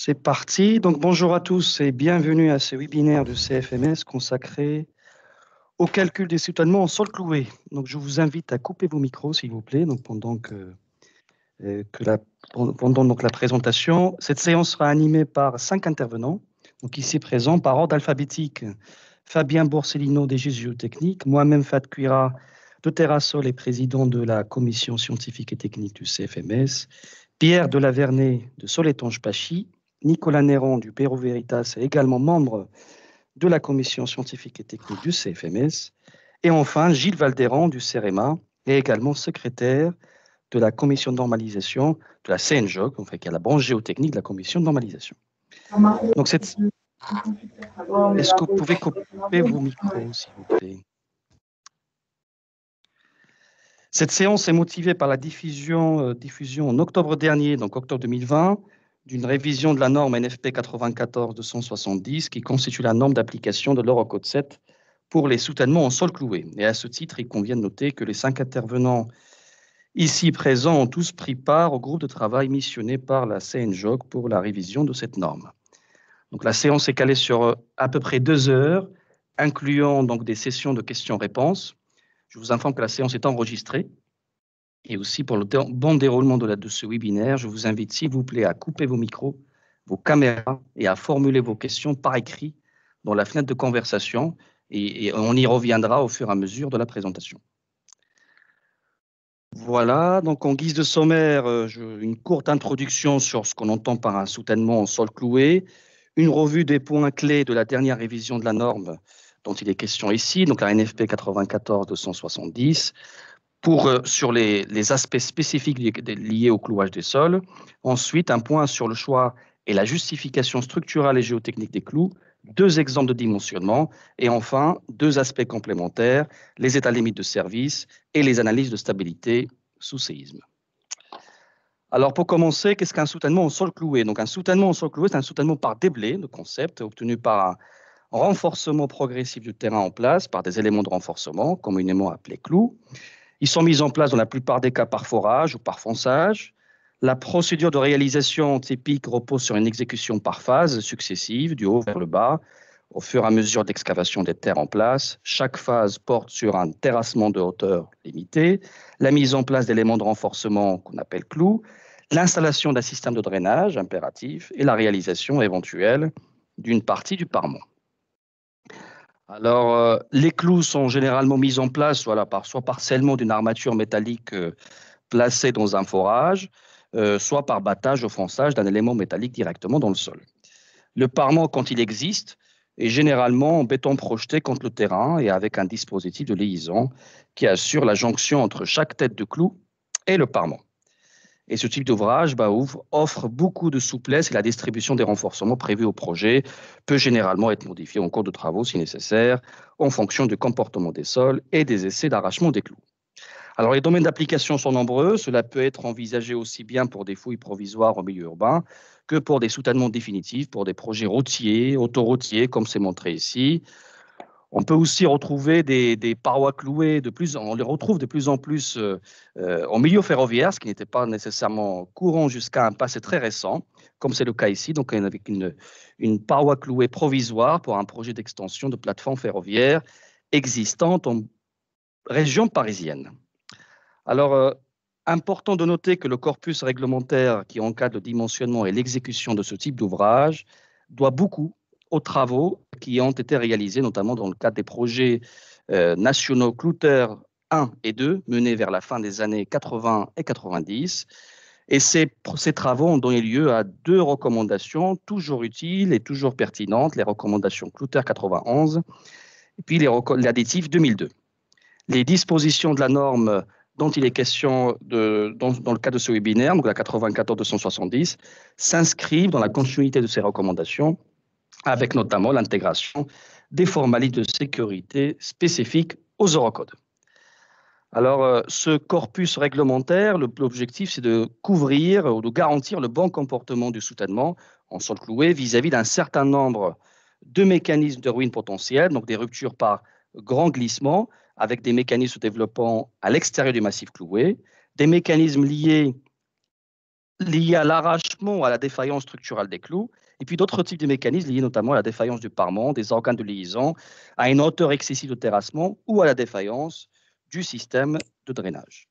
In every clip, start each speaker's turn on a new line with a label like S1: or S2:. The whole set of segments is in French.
S1: C'est parti. Donc, bonjour à tous et bienvenue à ce webinaire du CFMS consacré au calcul des soutènements en sol cloué. Donc, je vous invite à couper vos micros, s'il vous plaît, donc pendant donc la présentation. Cette séance sera animée par 5 intervenants. Donc, ici présents par ordre alphabétique, Fabien Borsellino des Géotechniques, moi-même Fat Cuira de Terrasol et président de la commission scientifique et technique du CFMS, Pierre Delavernet de Soletange-Pachy, Nicolas Néron du Bureau Veritas est également membre de la commission scientifique et technique du CFMS. Et enfin, Gilles Valderan du CEREMA est également secrétaire de la commission de normalisation de la CNJOC, en fait, qui est la branche géotechnique de la commission de normalisation. Donc, est-ce que vous pouvez couper vos micros, s'il vous plaît? Cette séance est motivée par la diffusion en octobre dernier, donc octobre 2020, d'une révision de la norme NFP 94-270 qui constitue la norme d'application de l'Eurocode 7 pour les soutènements en sol cloué. Et à ce titre, il convient de noter que les 5 intervenants ici présents ont tous pris part au groupe de travail missionné par la CNJOC pour la révision de cette norme. Donc la séance est calée sur à peu près 2 heures, incluant donc des sessions de questions-réponses. Je vous informe que la séance est enregistrée. Et aussi pour le bon déroulement de ce webinaire, je vous invite s'il vous plaît à couper vos micros, vos caméras et à formuler vos questions par écrit dans la fenêtre de conversation et on y reviendra au fur et à mesure de la présentation. Voilà, donc en guise de sommaire, une courte introduction sur ce qu'on entend par un soutènement en sol cloué, une revue des points clés de la dernière révision de la norme dont il est question ici, donc la NFP 94-270, sur les aspects spécifiques liés au clouage des sols. Ensuite, un point sur le choix et la justification structurale et géotechnique des clous, 2 exemples de dimensionnement, et enfin, 2 aspects complémentaires, les états limites de service et les analyses de stabilité sous séisme. Alors, pour commencer, qu'est-ce qu'un soutènement en sol cloué? Donc, un soutènement en sol cloué, c'est un soutènement par déblai, le concept, obtenu par un renforcement progressif du terrain en place par des éléments de renforcement, communément appelés clous. Ils sont mis en place dans la plupart des cas par forage ou par fonçage. La procédure de réalisation typique repose sur une exécution par phase successive, du haut vers le bas, au fur et à mesure d'excavation des terres en place. Chaque phase porte sur un terrassement de hauteur limitée, la mise en place d'éléments de renforcement qu'on appelle clous, l'installation d'un système de drainage impératif et la réalisation éventuelle d'une partie du parement. Alors, les clous sont généralement mis en place soit par scellement d'une armature métallique placée dans un forage, soit par battage au fonçage d'un élément métallique directement dans le sol. Le parement, quand il existe, est généralement en béton projeté contre le terrain et avec un dispositif de liaison qui assure la jonction entre chaque tête de clou et le parement. Et ce type d'ouvrage offre beaucoup de souplesse et la distribution des renforcements prévus au projet peut généralement être modifiée en cours de travaux si nécessaire, en fonction du comportement des sols et des essais d'arrachement des clous. Alors, les domaines d'application sont nombreux. Cela peut être envisagé aussi bien pour des fouilles provisoires au milieu urbain que pour des soutènements définitifs, pour des projets routiers, autoroutiers, comme c'est montré ici. On peut aussi retrouver des parois clouées, on les retrouve de plus en plus en milieu ferroviaire, ce qui n'était pas nécessairement courant jusqu'à un passé très récent, comme c'est le cas ici, donc avec une paroi clouée provisoire pour un projet d'extension de plateforme ferroviaire existante en région parisienne. Alors, important de noter que le corpus réglementaire qui encadre le dimensionnement et l'exécution de ce type d'ouvrage doit beaucoup aux travaux qui ont été réalisés, notamment dans le cadre des projets nationaux Clouter 1 et 2, menés vers la fin des années 80 et 90. Et ces travaux ont donné lieu à 2 recommandations toujours utiles et toujours pertinentes, les recommandations Clouter 91 et puis l'additif 2002. Les dispositions de la norme dont il est question dans le cadre de ce webinaire, donc la 94-270, s'inscrivent dans la continuité de ces recommandations, avec notamment l'intégration des formalités de sécurité spécifiques aux Eurocodes. Alors, ce corpus réglementaire, l'objectif, c'est de couvrir ou de garantir le bon comportement du soutènement en sol cloué vis-à-vis d'un certain nombre de mécanismes de ruine potentielle, donc des ruptures par grand glissement, avec des mécanismes se développant à l'extérieur du massif cloué, des mécanismes liés liées à l'arrachement ou à la défaillance structurelle des clous, et puis d'autres types de mécanismes liés notamment à la défaillance du parement, des organes de liaison, à une hauteur excessive de terrassement ou à la défaillance du système de drainage.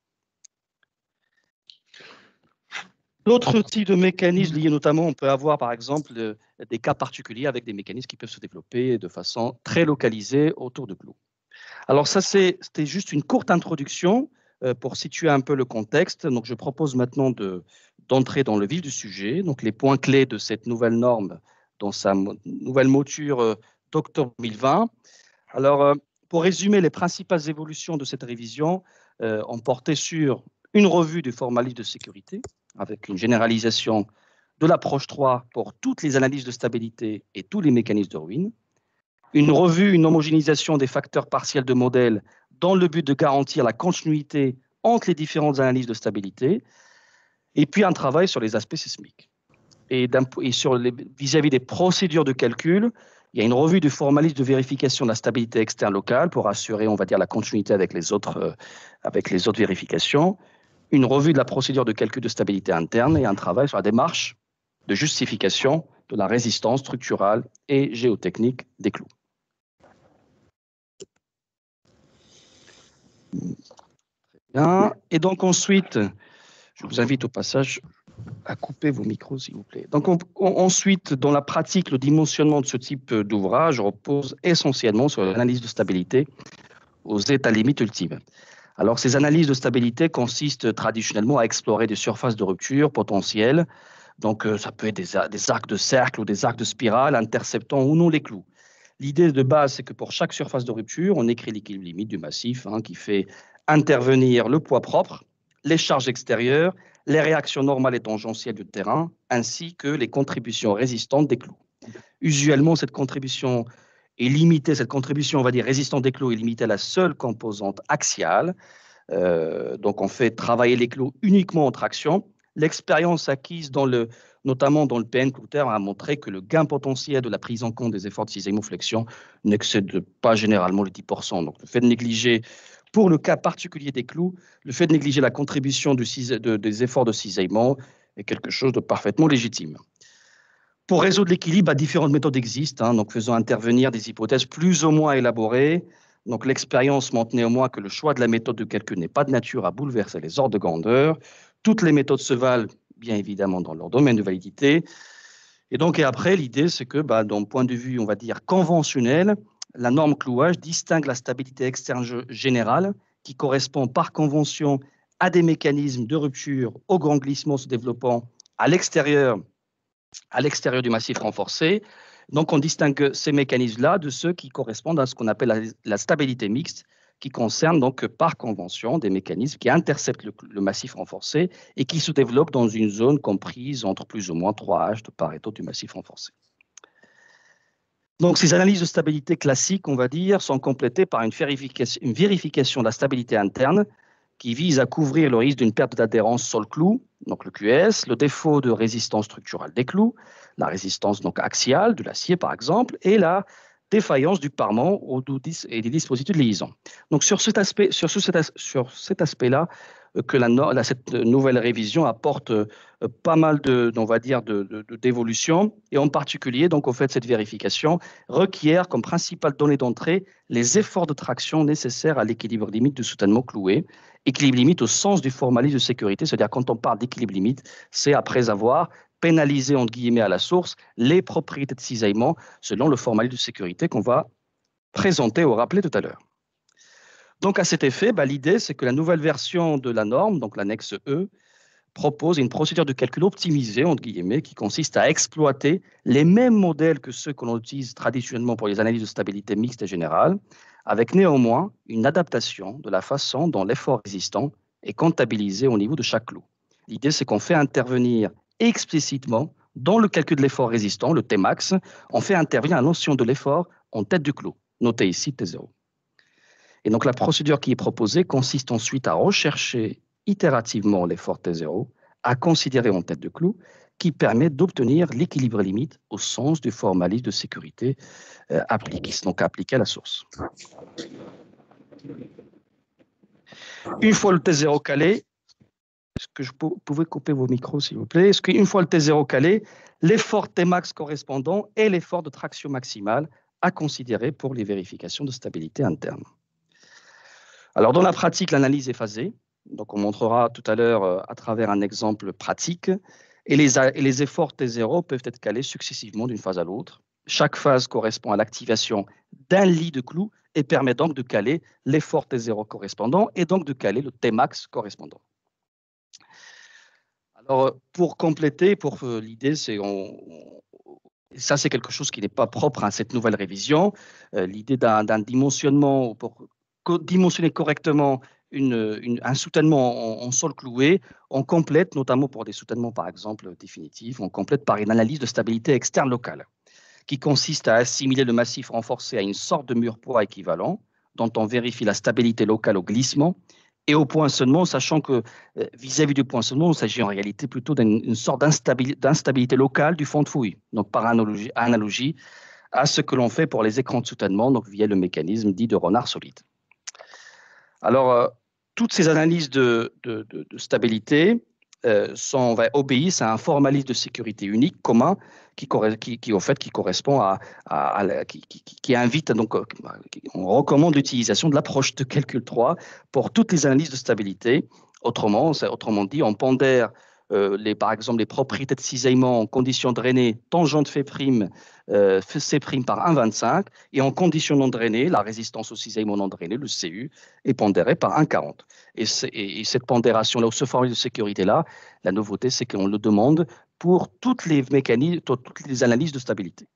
S1: D'autres types de mécanismes liés notamment, on peut avoir par exemple des cas particuliers avec des mécanismes qui peuvent se développer de façon très localisée autour de clous. Alors ça, c'était juste une courte introduction pour situer un peu le contexte. Donc je propose maintenant d'entrer dans le vif du sujet, donc les points clés de cette nouvelle norme dans sa nouvelle mouture d'octobre 2020. Alors pour résumer, les principales évolutions de cette révision ont porté sur une revue du formalisme de sécurité avec une généralisation de l'approche 3 pour toutes les analyses de stabilité et tous les mécanismes de ruine, une revue, une homogénéisation des facteurs partiels de modèle dans le but de garantir la continuité entre les différentes analyses de stabilité, et puis un travail sur les aspects sismiques. Et vis-à-vis des procédures de calcul, il y a une revue du formalisme de vérification de la stabilité externe locale pour assurer, on va dire, la continuité avec les autres vérifications, une revue de la procédure de calcul de stabilité interne et un travail sur la démarche de justification de la résistance structurale et géotechnique des clous. Bien. Et donc ensuite, je vous invite au passage à couper vos micros, s'il vous plaît. Donc ensuite, dans la pratique, le dimensionnement de ce type d'ouvrage repose essentiellement sur l'analyse de stabilité aux états limites ultimes. Alors, ces analyses de stabilité consistent traditionnellement à explorer des surfaces de rupture potentielles. Donc, ça peut être des arcs de cercle ou des arcs de spirale interceptant ou non les clous. L'idée de base, c'est que pour chaque surface de rupture, on écrit l'équilibre limite du massif qui fait intervenir le poids propre, les charges extérieures, les réactions normales et tangentielles du terrain, ainsi que les contributions résistantes des clous. Usuellement, cette contribution est limitée, cette contribution, on va dire, résistante des clous est limitée à la seule composante axiale. Donc, on fait travailler les clous uniquement en traction. L'expérience acquise notamment dans le PN Clouther a montré que le gain potentiel de la prise en compte des efforts de cisaillement-flexion n'excède pas généralement les 10%. Donc, le fait de négliger, pour le cas particulier des clous, le fait de négliger la contribution des efforts de cisaillement est quelque chose de parfaitement légitime. Pour résoudre l'équilibre, différentes méthodes existent, donc faisant intervenir des hypothèses plus ou moins élaborées. Donc l'expérience montre néanmoins que le choix de la méthode de calcul n'est pas de nature à bouleverser les ordres de grandeur. Toutes les méthodes se valent, bien évidemment, dans leur domaine de validité. Et après, l'idée, c'est que, d'un point de vue, on va dire, conventionnel, la norme clouage distingue la stabilité externe générale, qui correspond par convention à des mécanismes de rupture au grand glissement se développant à l'extérieur du massif renforcé. Donc, on distingue ces mécanismes-là de ceux qui correspondent à ce qu'on appelle la stabilité mixte, qui concerne donc par convention des mécanismes qui interceptent le massif renforcé et qui se développent dans une zone comprise entre plus ou moins 3H de part et d'autre du massif renforcé. Donc, ces analyses de stabilité classiques, on va dire, sont complétées par une vérification de la stabilité interne qui vise à couvrir le risque d'une perte d'adhérence sur le clou, donc le QS, le défaut de résistance structurelle des clous, la résistance donc axiale de l'acier par exemple, et la défaillance du parement et des dispositifs de liaison. Donc sur cet aspect-là, cette nouvelle révision apporte pas mal d'évolutions, et en particulier, donc au fait, cette vérification requiert comme principale donnée d'entrée les efforts de traction nécessaires à l'équilibre limite du soutènement cloué. Équilibre limite au sens du formalisme de sécurité, c'est-à-dire quand on parle d'équilibre limite, c'est après avoir pénalisé, entre guillemets, à la source, les propriétés de cisaillement selon le formalisme de sécurité qu'on va présenter ou rappeler tout à l'heure. Donc, à cet effet, l'idée, c'est que la nouvelle version de la norme, donc l'annexe E, propose une procédure de calcul optimisée, entre guillemets, qui consiste à exploiter les mêmes modèles que ceux que l'on utilise traditionnellement pour les analyses de stabilité mixte et générale, avec néanmoins une adaptation de la façon dont l'effort résistant est comptabilisé au niveau de chaque clou. L'idée, c'est qu'on fait intervenir explicitement dans le calcul de l'effort résistant, le Tmax, on fait intervenir la notion de l'effort en tête du clou, noté ici T0. Et donc la procédure qui est proposée consiste ensuite à rechercher itérativement l'effort T0 à considérer en tête de clou qui permet d'obtenir l'équilibre limite au sens du formalisme de sécurité appliqué à la source. Une fois le T0 calé, Est-ce que pouvez couper vos micros, s'il vous plaît? Est-ce qu'une fois le T0 calé, l'effort Tmax correspondant est l'effort de traction maximale à considérer pour les vérifications de stabilité interne? Alors, dans la pratique, l'analyse est phasée. Donc, on montrera tout à l'heure à travers un exemple pratique. Et les efforts T0 peuvent être calés successivement d'une phase à l'autre. Chaque phase correspond à l'activation d'un lit de clous et permet donc de caler l'effort T0 correspondant et donc de caler le Tmax correspondant. Alors, pour compléter, l'idée, c'est ça, c'est quelque chose qui n'est pas propre à cette nouvelle révision. L'idée d'un dimensionnement, pour dimensionner correctement un soutènement en sol cloué, on complète, notamment pour des soutènements, par exemple, définitifs, on complète par une analyse de stabilité externe locale, qui consiste à assimiler le massif renforcé à une sorte de mur poids équivalent, dont on vérifie la stabilité locale au glissement et au poinçonnement, sachant que vis-à-vis du poinçonnement, il s'agit en réalité plutôt d'une sorte d'instabilité locale du fond de fouille, donc par analogie à ce que l'on fait pour les écrans de soutènement, donc via le mécanisme dit de renard solide. Alors, toutes ces analyses de stabilité obéissent à un formalisme de sécurité unique commun qui correspond qui invite, donc, on recommande l'utilisation de l'approche de calcul 3 pour toutes les analyses de stabilité. Autrement dit, on pondère par exemple les propriétés de cisaillement en conditions drainées tangente Φ', C' par 1,25 et en conditions non drainées, la résistance au cisaillement non drainé, le CU, est pondérée par 1,40. Et cette pondération-là, ou ce formule de sécurité-là, la nouveauté, c'est qu'on le demande pour toutes les mécanismes, toutes les analyses de stabilité.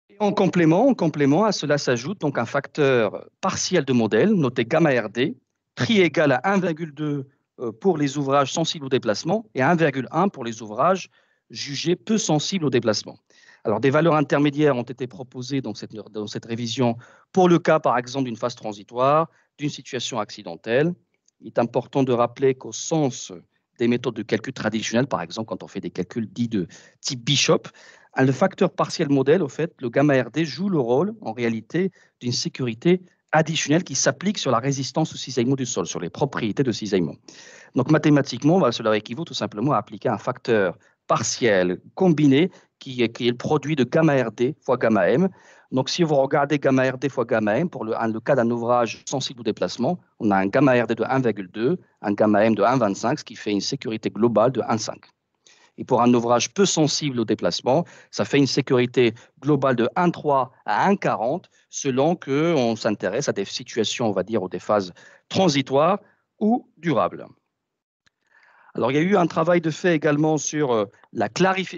S1: Et en complément à cela s'ajoute donc un facteur partiel de modèle, noté gamma RD, tri égal à 1,2 pour les ouvrages sensibles au déplacement et 1,1 pour les ouvrages jugés peu sensibles au déplacement. Alors, des valeurs intermédiaires ont été proposées dans cette révision pour le cas, par exemple, d'une phase transitoire, d'une situation accidentelle. Il est important de rappeler qu'au sens des méthodes de calcul traditionnelles, par exemple, quand on fait des calculs dits de type Bishop, le facteur partiel modèle, au fait, le gamma RD joue le rôle, en réalité, d'une sécurité additionnelle qui s'applique sur la résistance au cisaillement du sol, sur les propriétés de cisaillement. Donc, mathématiquement, cela équivaut tout simplement à appliquer un facteur partiel combiné qui est le produit de gamma RD fois gamma M. Donc, si vous regardez gamma RD fois gamma M, pour le cas d'un ouvrage sensible au déplacement, on a un gamma RD de 1,2, un gamma M de 1,25, ce qui fait une sécurité globale de 1,5. Et pour un ouvrage peu sensible au déplacement, ça fait une sécurité globale de 1,3 à 1,40 selon qu'on s'intéresse à des situations, on va dire, ou des phases transitoires ou durables. Alors, il y a eu un travail de fait également sur,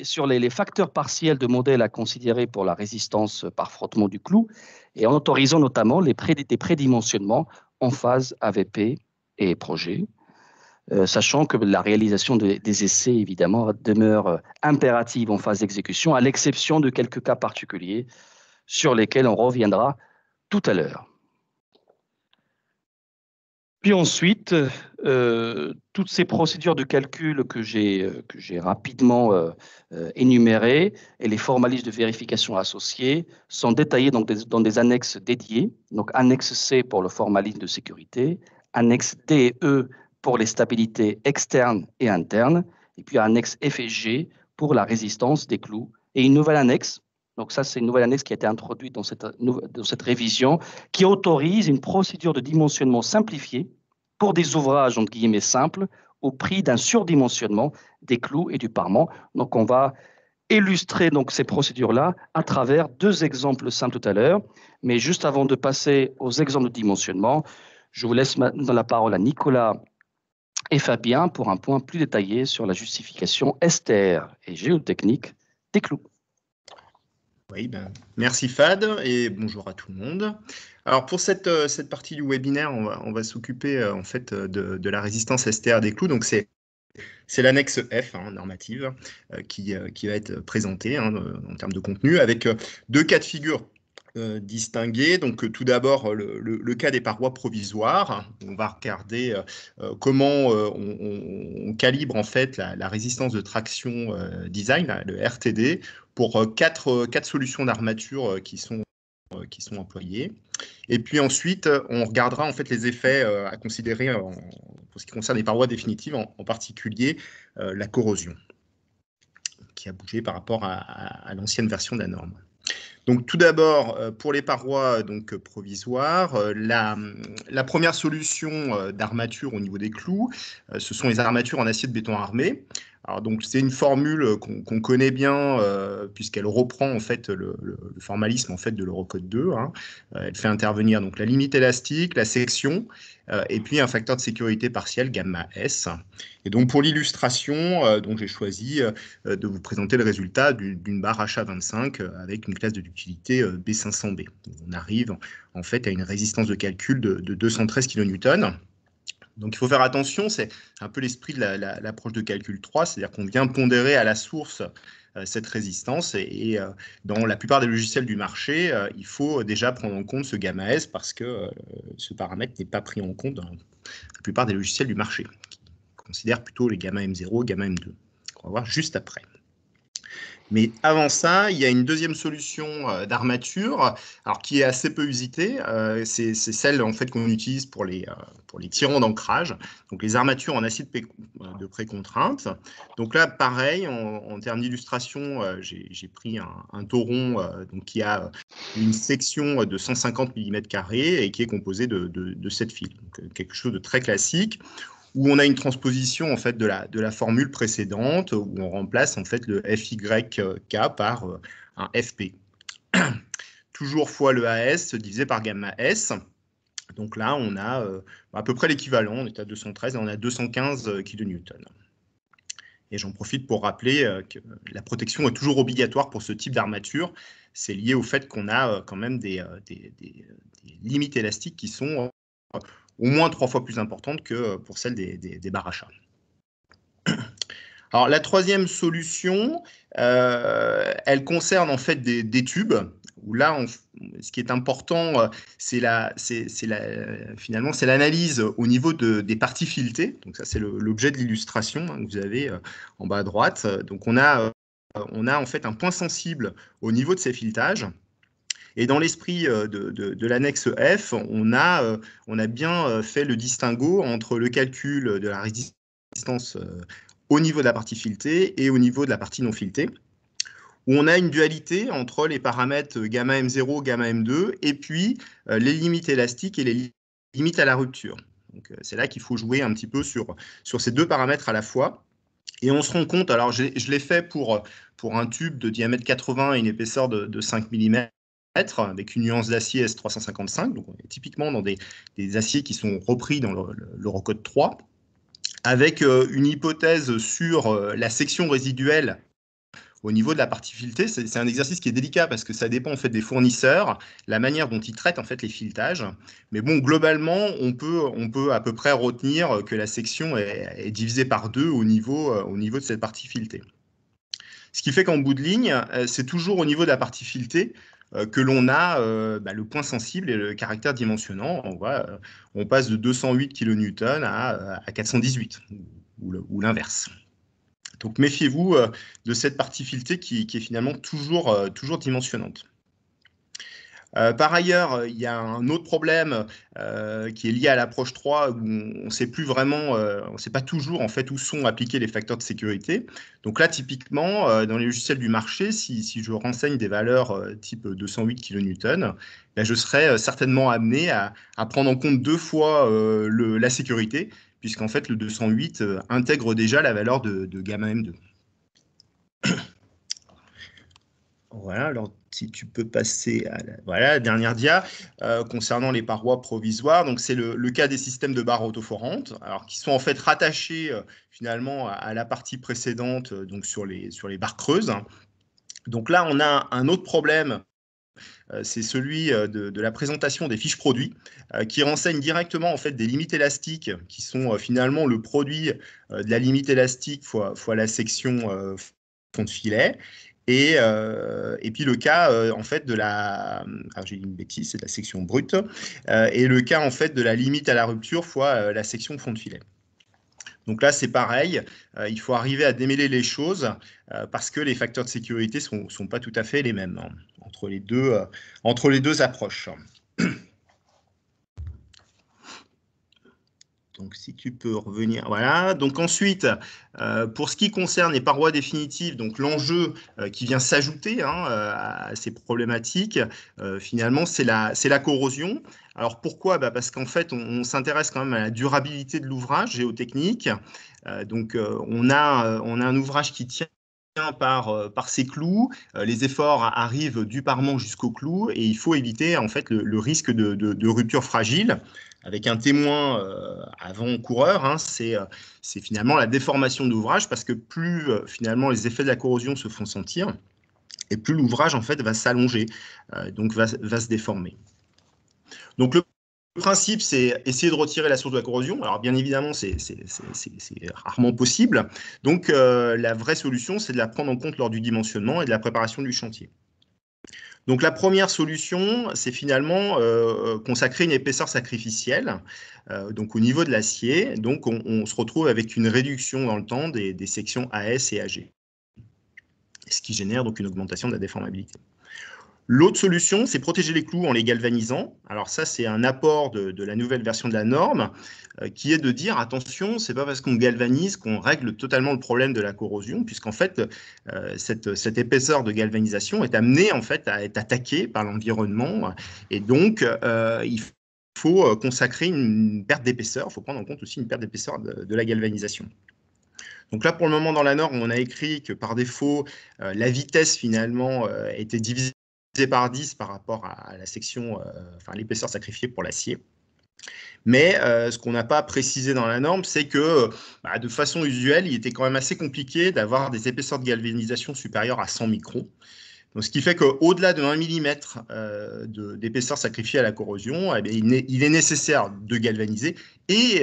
S1: sur les facteurs partiels de modèle à considérer pour la résistance par frottement du clou et en autorisant notamment des prédimensionnements en phase AVP et projet. Sachant que la réalisation des essais, évidemment, demeure impérative en phase d'exécution, à l'exception de quelques cas particuliers sur lesquels on reviendra tout à l'heure. Puis ensuite, toutes ces procédures de calcul que j'ai rapidement énumérées et les formalismes de vérification associés sont détaillés dans des annexes dédiées. Donc, annexe C pour le formalisme de sécurité, annexe D et E pour les stabilités externes et internes, et puis annexe F et G pour la résistance des clous, et une nouvelle annexe. Donc ça, c'est une nouvelle annexe qui a été introduite dans cette révision, qui autorise une procédure de dimensionnement simplifiée pour des ouvrages, entre guillemets, simples, au prix d'un surdimensionnement des clous et du parement. Donc on va illustrer donc ces procédures-là à travers deux exemples simples tout à l'heure. Mais juste avant de passer aux exemples de dimensionnement, je vous laisse maintenant la parole à Nicolas et Fabien pour un point plus détaillé sur la justification STR et géotechnique des clous.
S2: Oui, merci Fad et bonjour à tout le monde. Alors pour cette partie du webinaire, on va s'occuper en fait de la résistance STR des clous. Donc c'est l'annexe F normative qui va être présentée en termes de contenu avec deux cas de figure distingués. Donc tout d'abord le cas des parois provisoires. On va regarder comment on calibre en fait la résistance de traction design, le RTD, pour quatre solutions d'armature qui sont employées. Et puis ensuite, on regardera en fait les effets à considérer pour ce qui concerne les parois définitives, en particulier la corrosion, qui a bougé par rapport à l'ancienne version de la norme. Donc tout d'abord, pour les parois donc, provisoires, la première solution d'armature au niveau des clous, ce sont les armatures en acier de béton armé. Alors donc c'est une formule qu'on connaît bien puisqu'elle reprend en fait le formalisme en fait de l'Eurocode 2. Hein. Elle fait intervenir donc la limite élastique, la section et puis un facteur de sécurité partiel gamma S. Et donc pour l'illustration, donc j'ai choisi de vous présenter le résultat d'une barre HA25 avec une classe d'utilité B500B. On arrive en fait à une résistance de calcul de 213 kN. Donc il faut faire attention, c'est un peu l'esprit de l'approche de calcul 3, c'est-à-dire qu'on vient pondérer à la source cette résistance et dans la plupart des logiciels du marché, il faut déjà prendre en compte ce gamma S parce que ce paramètre n'est pas pris en compte dans la plupart des logiciels du marché, qui considèrent plutôt les gamma M0, gamma M2, qu'on va voir juste après. Mais avant ça, il y a une deuxième solution d'armature, alors qui est assez peu usitée. C'est celle en fait qu'on utilise pour les tirants d'ancrage. Donc les armatures en acier de précontrainte. Donc là, pareil, en termes d'illustration, j'ai pris un tauron donc qui a une section de 150 mm² et qui est composé de 7 fils. Donc, quelque chose de très classique, où on a une transposition en fait de la formule précédente, où on remplace en fait le FYK par un FP. Toujours fois le AS divisé par gamma S. Donc là, on a à peu près l'équivalent, on est à 213 et on a 215 kN. Et j'en profite pour rappeler que la protection est toujours obligatoire pour ce type d'armature. C'est lié au fait qu'on a quand même des limites élastiques qui sont au moins 3 fois plus importante que pour celle des barres achats. Alors, la troisième solution, elle concerne en fait des tubes, où là, ce qui est important, finalement, c'est l'analyse au niveau des parties filetées. Donc ça, c'est l'objet de l'illustration que vous avez en bas à droite. Donc on a en fait un point sensible au niveau de ces filetages. Et dans l'esprit de l'annexe F, on a bien fait le distinguo entre le calcul de la résistance au niveau de la partie filetée et au niveau de la partie non filetée, où on a une dualité entre les paramètres gamma M0, gamma M2, et puis les limites élastiques et les limites à la rupture. C'est là qu'il faut jouer un petit peu sur ces deux paramètres à la fois. Et on se rend compte, alors je l'ai fait pour un tube de diamètre 80 et une épaisseur de 5 mm, avec une nuance d'acier S355, donc on est typiquement dans des aciers qui sont repris dans l'Eurocode 3, avec une hypothèse sur la section résiduelle au niveau de la partie filetée. C'est un exercice qui est délicat parce que ça dépend en fait des fournisseurs, la manière dont ils traitent en fait les filetages. Mais bon, globalement, on peut à peu près retenir que la section est divisée par 2 au niveau de cette partie filetée. Ce qui fait qu'en bout de ligne, c'est toujours au niveau de la partie filetée que l'on a le point sensible et le caractère dimensionnant. On passe de 208 kN à 418, ou l'inverse. Donc méfiez-vous de cette partie filetée qui est finalement toujours dimensionnante. Par ailleurs, il y a un autre problème qui est lié à l'approche 3 où on ne sait plus vraiment, on ne sait pas toujours en fait où sont appliqués les facteurs de sécurité. Donc là, typiquement, dans les logiciels du marché, si je renseigne des valeurs type 208 kN, je serai certainement amené à prendre en compte 2 fois la sécurité, puisqu'en fait le 208 intègre déjà la valeur de gamma M2. Voilà, alors si tu peux passer à la dernière dia concernant les parois provisoires. Donc c'est le cas des systèmes de barres autoforantes, alors qui sont en fait rattachés finalement à la partie précédente, donc sur les barres creuses. Donc là, on a un autre problème, c'est celui de la présentation des fiches produits, qui renseignent directement en fait des limites élastiques, qui sont finalement le produit de la limite élastique fois la section fond de filet. Et puis le cas en fait de j'ai dit une bêtise, c'est de la section brute, et le cas en fait de la limite à la rupture fois la section fond de filet. Donc là, c'est pareil, il faut arriver à démêler les choses parce que les facteurs de sécurité ne sont pas tout à fait les mêmes entre les deux approches. Donc, si tu peux revenir, voilà. Donc ensuite, pour ce qui concerne les parois définitives, donc l'enjeu qui vient s'ajouter à ces problématiques, finalement, c'est la corrosion. Alors pourquoi? Parce qu'en fait, on s'intéresse quand même à la durabilité de l'ouvrage géotechnique. Donc, on a un ouvrage qui tient par ses clous, les efforts arrivent du parement jusqu'au clou et il faut éviter en fait le risque de rupture fragile avec un témoin avant-coureur, c'est finalement la déformation de l'ouvrage parce que plus finalement les effets de la corrosion se font sentir et plus l'ouvrage en fait va s'allonger, donc va se déformer. Donc le principe, c'est essayer de retirer la source de la corrosion. Alors, bien évidemment, c'est rarement possible. Donc, la vraie solution, c'est de la prendre en compte lors du dimensionnement et de la préparation du chantier. Donc, la première solution, c'est finalement consacrer une épaisseur sacrificielle donc au niveau de l'acier. Donc, on se retrouve avec une réduction dans le temps des sections AS et AG, ce qui génère donc une augmentation de la déformabilité. L'autre solution, c'est protéger les clous en les galvanisant. Alors ça, c'est un apport de la nouvelle version de la norme qui est de dire, attention, c'est pas parce qu'on galvanise qu'on règle totalement le problème de la corrosion, puisqu'en fait, cette épaisseur de galvanisation est amenée en fait à être attaquée par l'environnement. Et donc, il faut consacrer une perte d'épaisseur. Il faut prendre en compte aussi une perte d'épaisseur de la galvanisation. Donc là, pour le moment, dans la norme, on a écrit que par défaut, la vitesse finalement était divisée par 10 par rapport à la section, enfin l'épaisseur sacrifiée pour l'acier. Mais ce qu'on n'a pas précisé dans la norme, c'est que de façon usuelle, il était quand même assez compliqué d'avoir des épaisseurs de galvanisation supérieures à 100 microns. Donc, ce qui fait qu'au-delà de 1 mm d'épaisseur sacrifiée à la corrosion, eh bien, il est nécessaire de galvaniser et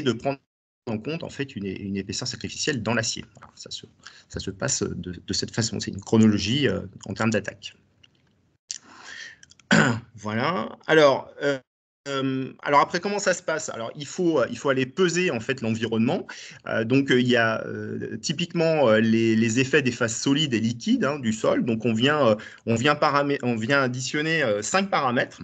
S2: de prendre en compte en fait une épaisseur sacrificielle dans l'acier. Ça se passe de cette façon. C'est une chronologie en termes d'attaque. Voilà. Alors après, comment ça se passe? Alors, il faut aller peser en fait l'environnement. Donc, il y a typiquement les effets des phases solides et liquides du sol. Donc, on vient additionner 5 paramètres.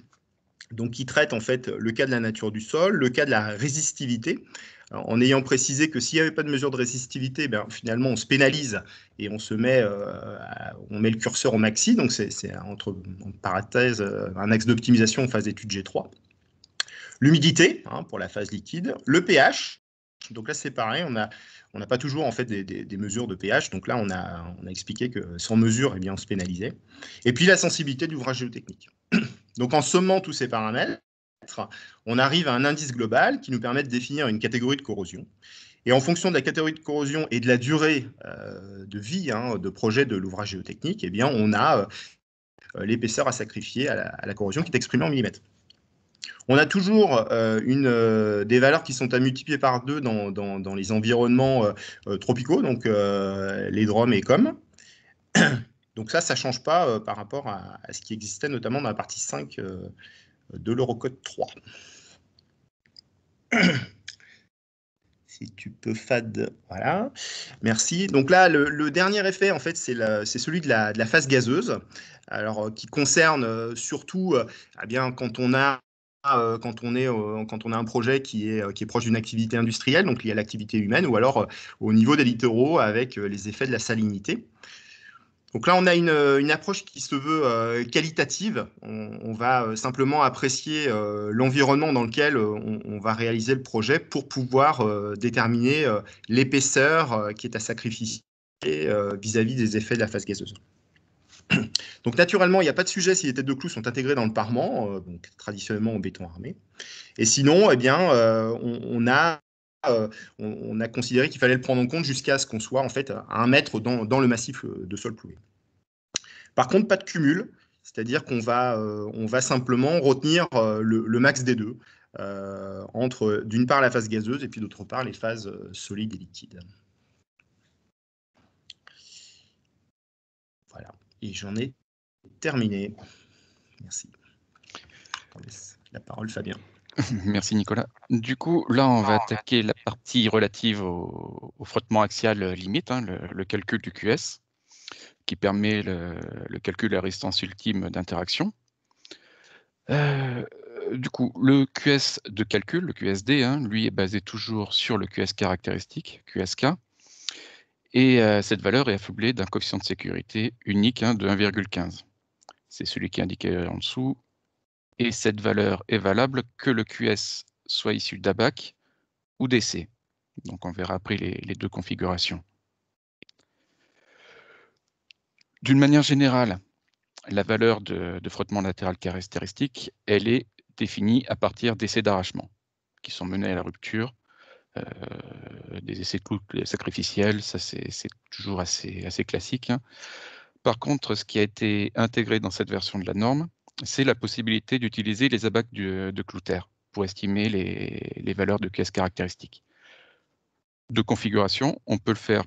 S2: Donc, qui traitent en fait le cas de la nature du sol, le cas de la résistivité. Alors, en ayant précisé que s'il n'y avait pas de mesure de résistivité, finalement, on se pénalise et on met le curseur au maxi. Donc, c'est entre parenthèses un axe d'optimisation en phase d'étude G3. L'humidité pour la phase liquide, le pH. Donc là, c'est pareil, on n'a pas toujours en fait des mesures de pH. Donc là, on a expliqué que sans mesure, eh bien, on se pénalisait. Et puis la sensibilité de l'ouvrage géotechnique. Donc en sommant tous ces paramètres, on arrive à un indice global qui nous permet de définir une catégorie de corrosion. Et en fonction de la catégorie de corrosion et de la durée de vie de projet de l'ouvrage géotechnique, eh bien, on a l'épaisseur à sacrifier à la corrosion qui est exprimée en millimètres. On a toujours des valeurs qui sont à multiplier par 2 dans les environnements tropicaux, donc les DROM et COM. Donc ça ne change pas par rapport à ce qui existait notamment dans la partie 5 de l'Eurocode 3. Si tu peux, Fad, voilà, merci. Donc là, le dernier effet, en fait, c'est celui de la phase gazeuse, alors qui concerne surtout eh bien, quand on a un projet qui est proche d'une activité industrielle, donc lié à l'activité humaine, ou alors au niveau des littoraux avec les effets de la salinité. Donc là, on a une approche qui se veut qualitative. On va simplement apprécier l'environnement dans lequel on va réaliser le projet pour pouvoir déterminer l'épaisseur qui est à sacrifier vis-à-vis des effets de la phase gazeuse. Donc naturellement, il n'y a pas de sujet si les têtes de clous sont intégrées dans le parement, donc traditionnellement en béton armé. Et sinon, eh bien, on a considéré qu'il fallait le prendre en compte jusqu'à ce qu'on soit en fait à 1 mètre dans le massif de sol cloué. Par contre, pas de cumul, c'est-à-dire qu'on va simplement retenir le max des deux entre d'une part la phase gazeuse et puis d'autre part les phases solides et liquides. Voilà, et j'en ai terminé. Merci. Je te laisse la parole, Fabien.
S3: Merci Nicolas. Du coup, là, on va attaquer la partie relative au frottement axial limite, le calcul du QS, qui permet le calcul de la résistance ultime d'interaction. Du coup, le QS de calcul, le QSD, hein, lui est basé toujours sur le QS caractéristique, QSK, et cette valeur est affublée d'un coefficient de sécurité unique de 1,15. C'est celui qui est indiqué en dessous, et cette valeur est valable que le QS soit issu d'ABAC ou d'EC. Donc on verra après les deux configurations. D'une manière générale, la valeur de frottement latéral caractéristique, elle est définie à partir d'essais d'arrachement qui sont menés à la rupture, des essais de clous sacrificiels, ça c'est toujours assez classique. Par contre, ce qui a été intégré dans cette version de la norme, c'est la possibilité d'utiliser les abacs de Cloutaire pour estimer les valeurs de QS caractéristiques. De configuration, on peut le faire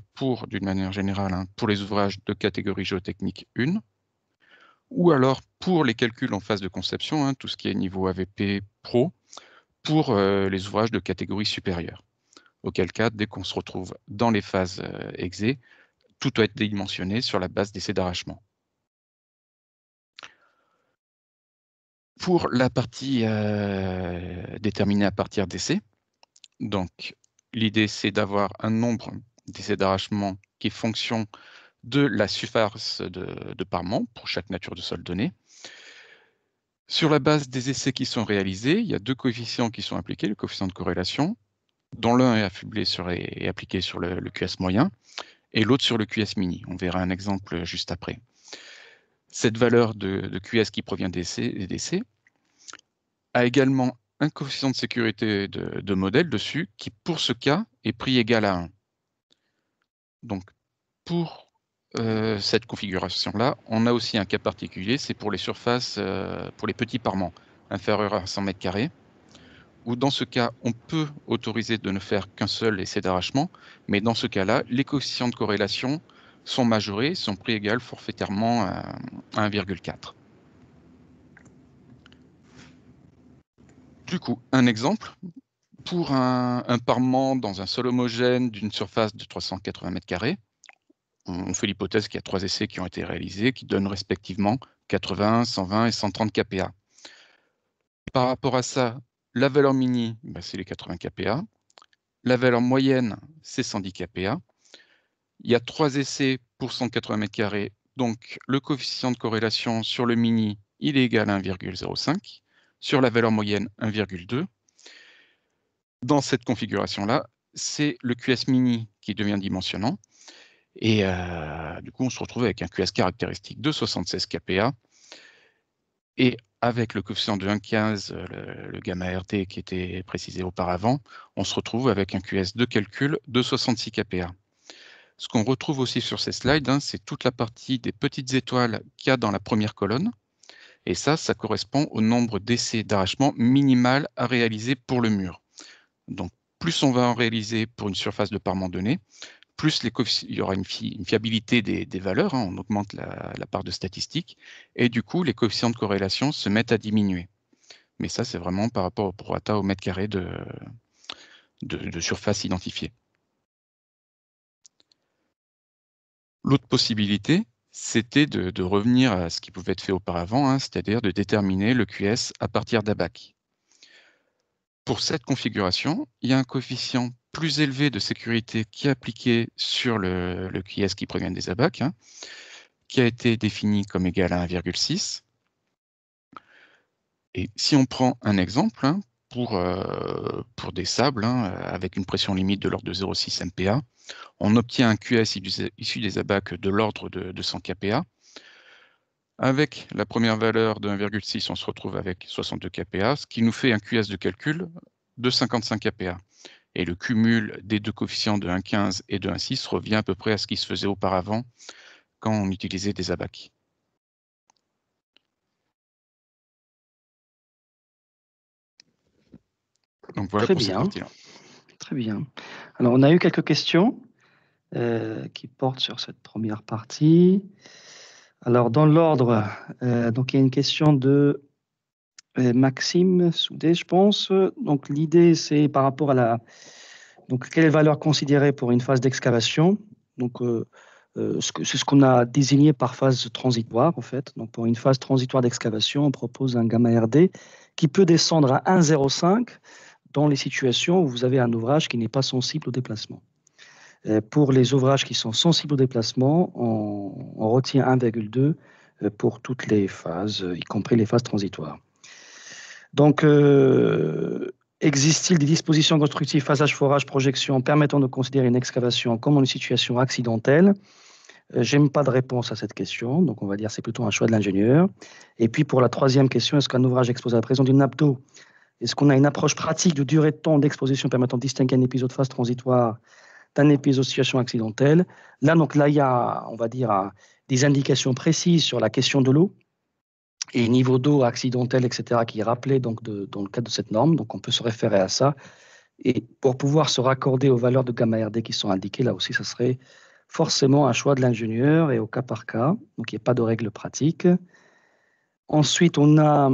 S3: d'une manière générale, pour les ouvrages de catégorie géotechnique 1, ou alors pour les calculs en phase de conception, tout ce qui est niveau AVP Pro, pour les ouvrages de catégorie supérieure. Auquel cas, dès qu'on se retrouve dans les phases exé, tout doit être dimensionné sur la base d'essais d'arrachement. Pour la partie déterminée à partir d'essais, donc l'idée c'est d'avoir un nombre d'essais d'arrachement qui est fonction de la surface de parement pour chaque nature de sol donnée. Sur la base des essais qui sont réalisés, il y a deux coefficients qui sont appliqués, le coefficient de corrélation, dont l'un est affublé et appliqué sur le QS moyen, et l'autre sur le QS mini. On verra un exemple juste après. Cette valeur de QS qui provient d'essais a également un coefficient de sécurité de modèle dessus, qui pour ce cas est pris égal à 1. Donc pour cette configuration-là, on a aussi un cas particulier, c'est pour les surfaces, pour les petits parements inférieurs à 100 m², où dans ce cas, on peut autoriser de ne faire qu'un seul essai d'arrachement, mais dans ce cas-là, les coefficients de corrélation sont majorés, sont pris égal forfaitairement à 1,4. Du coup, un exemple, pour un parement dans un sol homogène d'une surface de 380 m², on fait l'hypothèse qu'il y a 3 essais qui ont été réalisés, qui donnent respectivement 80, 120 et 130 kPa. Par rapport à ça, la valeur mini, c'est les 80 kPa. La valeur moyenne, c'est 110 kPa. Il y a 3 essais pour 180 m², donc le coefficient de corrélation sur le mini, il est égal à 1,05. Sur la valeur moyenne, 1,2. Dans cette configuration-là, c'est le QS mini qui devient dimensionnant. Et du coup, on se retrouve avec un QS caractéristique de 76 kPa. Et avec le coefficient de 1,15, le gamma RT qui était précisé auparavant, on se retrouve avec un QS de calcul de 66 kPa. Ce qu'on retrouve aussi sur ces slides, c'est toute la partie des petites étoiles qu'il y a dans la première colonne. Et ça correspond au nombre d'essais d'arrachement minimal à réaliser pour le mur. Donc, plus on va en réaliser pour une surface de parement donnée, plus il y aura une fiabilité des valeurs, on augmente la part de statistiques, et du coup, les coefficients de corrélation se mettent à diminuer. Mais ça, c'est vraiment par rapport au prorata au mètre carré de surface identifiée. L'autre possibilité, c'était de revenir à ce qui pouvait être fait auparavant, c'est-à-dire de déterminer le QS à partir d'ABAC. Pour cette configuration, il y a un coefficient plus élevé de sécurité qui est appliqué sur le QS qui provient des ABAC, qui a été défini comme égal à 1,6. Et si on prend un exemple pour des sables avec une pression limite de l'ordre de 0,6 MPa, on obtient un QS issu des ABAC de l'ordre de 100 kPa. Avec la première valeur de 1,6, on se retrouve avec 62 kPa, ce qui nous fait un QS de calcul de 55 kPa. Et le cumul des deux coefficients de 1,15 et de 1,6 revient à peu près à ce qui se faisait auparavant quand on utilisait des ABAC. Donc voilà pour cette partie-là.
S1: Très bien. Alors, on a eu quelques questions qui portent sur cette première partie. Alors, dans l'ordre, donc il y a une question de Maxime Soudet, je pense. Donc, l'idée, c'est par rapport à donc, quelle est la valeur considérée pour une phase d'excavation? Donc, c'est ce qu'on a désigné par phase transitoire, en fait. Donc, pour une phase transitoire d'excavation, on propose un gamma RD qui peut descendre à 1,05 dans les situations où vous avez un ouvrage qui n'est pas sensible au déplacement. Pour les ouvrages qui sont sensibles au déplacement, on retient 1,2 pour toutes les phases, y compris les phases transitoires. Donc, existe-t-il des dispositions constructives, phasage, forage, projection, permettant de considérer une excavation comme une situation accidentelle? J'aime pas de réponse à cette question, donc on va dire c'est plutôt un choix de l'ingénieur. Et puis pour la troisième question, est-ce qu'un ouvrage exposé à la présence d'une nappe d'eau, est-ce qu'on a une approche pratique de durée de temps d'exposition permettant de distinguer un épisode de phase transitoire d'un épisode de situation accidentelle? Là, il y a, on va dire, des indications précises sur la question de l'eau et niveau d'eau accidentel, etc., qui est rappelé donc dans le cadre de cette norme. Donc on peut se référer à ça. Et pour pouvoir se raccorder aux valeurs de gamma RD qui sont indiquées, là aussi, ça serait forcément un choix de l'ingénieur et au cas par cas. Donc il n'y a pas de règle pratique. Ensuite, on a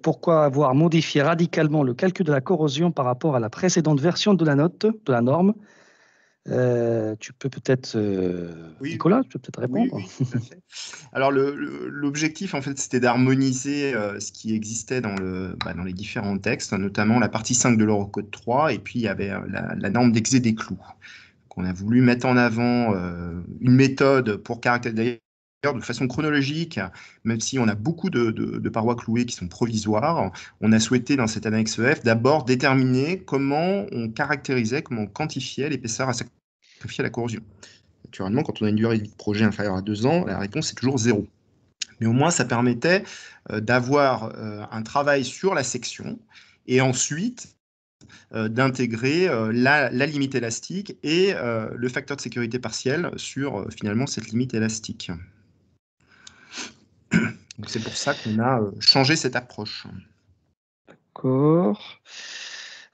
S1: pourquoi avoir modifié radicalement le calcul de la corrosion par rapport à la précédente version de la note, de la norme. Tu peux peut-être,
S2: Oui.
S1: Nicolas, tu peux peut-être répondre.
S2: Oui, tout à fait. Alors l'objectif, en fait, c'était d'harmoniser ce qui existait dans les différents textes, notamment la partie 5 de l'Eurocode 3, et puis il y avait la norme d'exé des clous. On a voulu mettre en avant une méthode pour caractériser de façon chronologique, même si on a beaucoup de parois clouées qui sont provisoires. On a souhaité, dans cette annexe F, d'abord déterminer comment on caractérisait, comment on quantifiait l'épaisseur à sacrifier à la corrosion. Naturellement, quand on a une durée de vie de projet inférieure à 2 ans, la réponse est toujours 0. Mais au moins, ça permettait d'avoir un travail sur la section et ensuite d'intégrer la limite élastique et le facteur de sécurité partiel sur finalement cette limite élastique. Donc c'est pour ça qu'on a changé cette approche.
S1: D'accord.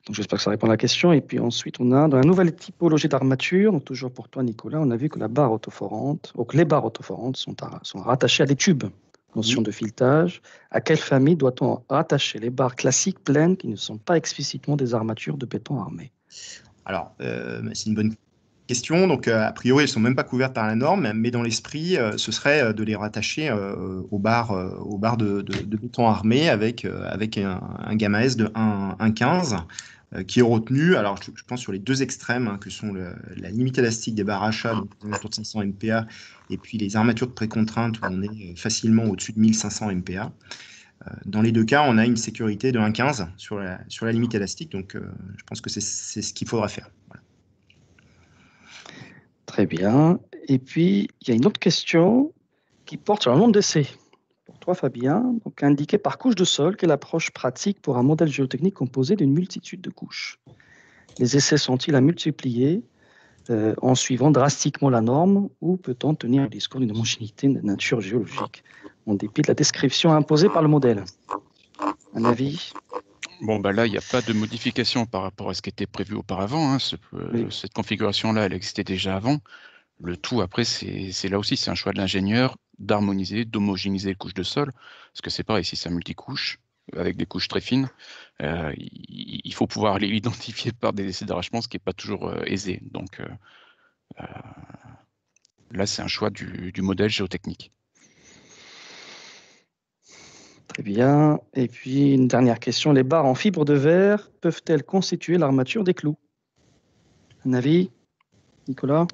S1: Donc j'espère que ça répond à la question. Et puis ensuite, on a dans la nouvelle typologie d'armature, donc toujours pour toi Nicolas, on a vu que la barre autoforante, donc les barres autoforantes sont rattachées à des tubes. Notion de filetage. À quelle famille doit-on rattacher les barres classiques pleines qui ne sont pas explicitement des armatures de béton armé?
S2: Alors, c'est une bonne question. Donc, a priori, elles ne sont même pas couvertes par la norme, mais dans l'esprit, ce serait de les rattacher aux barres de béton armé avec un gamma S de 1,15 qui est retenu, alors je pense sur les deux extrêmes, hein, que sont la limite élastique des barres achat, donc autour de 500 MPa, et puis les armatures de précontrainte où on est facilement au-dessus de 1500 MPa. Dans les deux cas, on a une sécurité de 1,15 sur la limite élastique, donc je pense que c'est ce qu'il faudra faire. Voilà.
S1: Très bien. Et puis, il y a une autre question qui porte sur le nombre d'essais. Pour toi, Fabien, donc indiqué par couche de sol, quelle approche pratique pour un modèle géotechnique composé d'une multitude de couches? Les essais sont-ils à multiplier en suivant drastiquement la norme ou peut-on tenir le discours d'une homogénéité de nature géologique en dépit de la description imposée par le modèle? Un avis?
S3: Bon, là, il n'y a pas de modification par rapport à ce qui était prévu auparavant. Hein.
S1: Oui.
S3: Cette configuration-là, elle existait déjà avant. Le tout, après, c'est là aussi, c'est un choix de l'ingénieur d'harmoniser, d'homogénéiser les couches de sol. Parce que c'est pareil, si c'est un multicouche, avec des couches très fines, il faut pouvoir l'identifier par des essais d'arrachement, ce qui n'est pas toujours aisé. Donc là, c'est un choix du modèle géotechnique.
S1: Très bien. Et puis, une dernière question. Les barres en fibre de verre peuvent-elles constituer l'armature des clous? Un avis, Nicolas?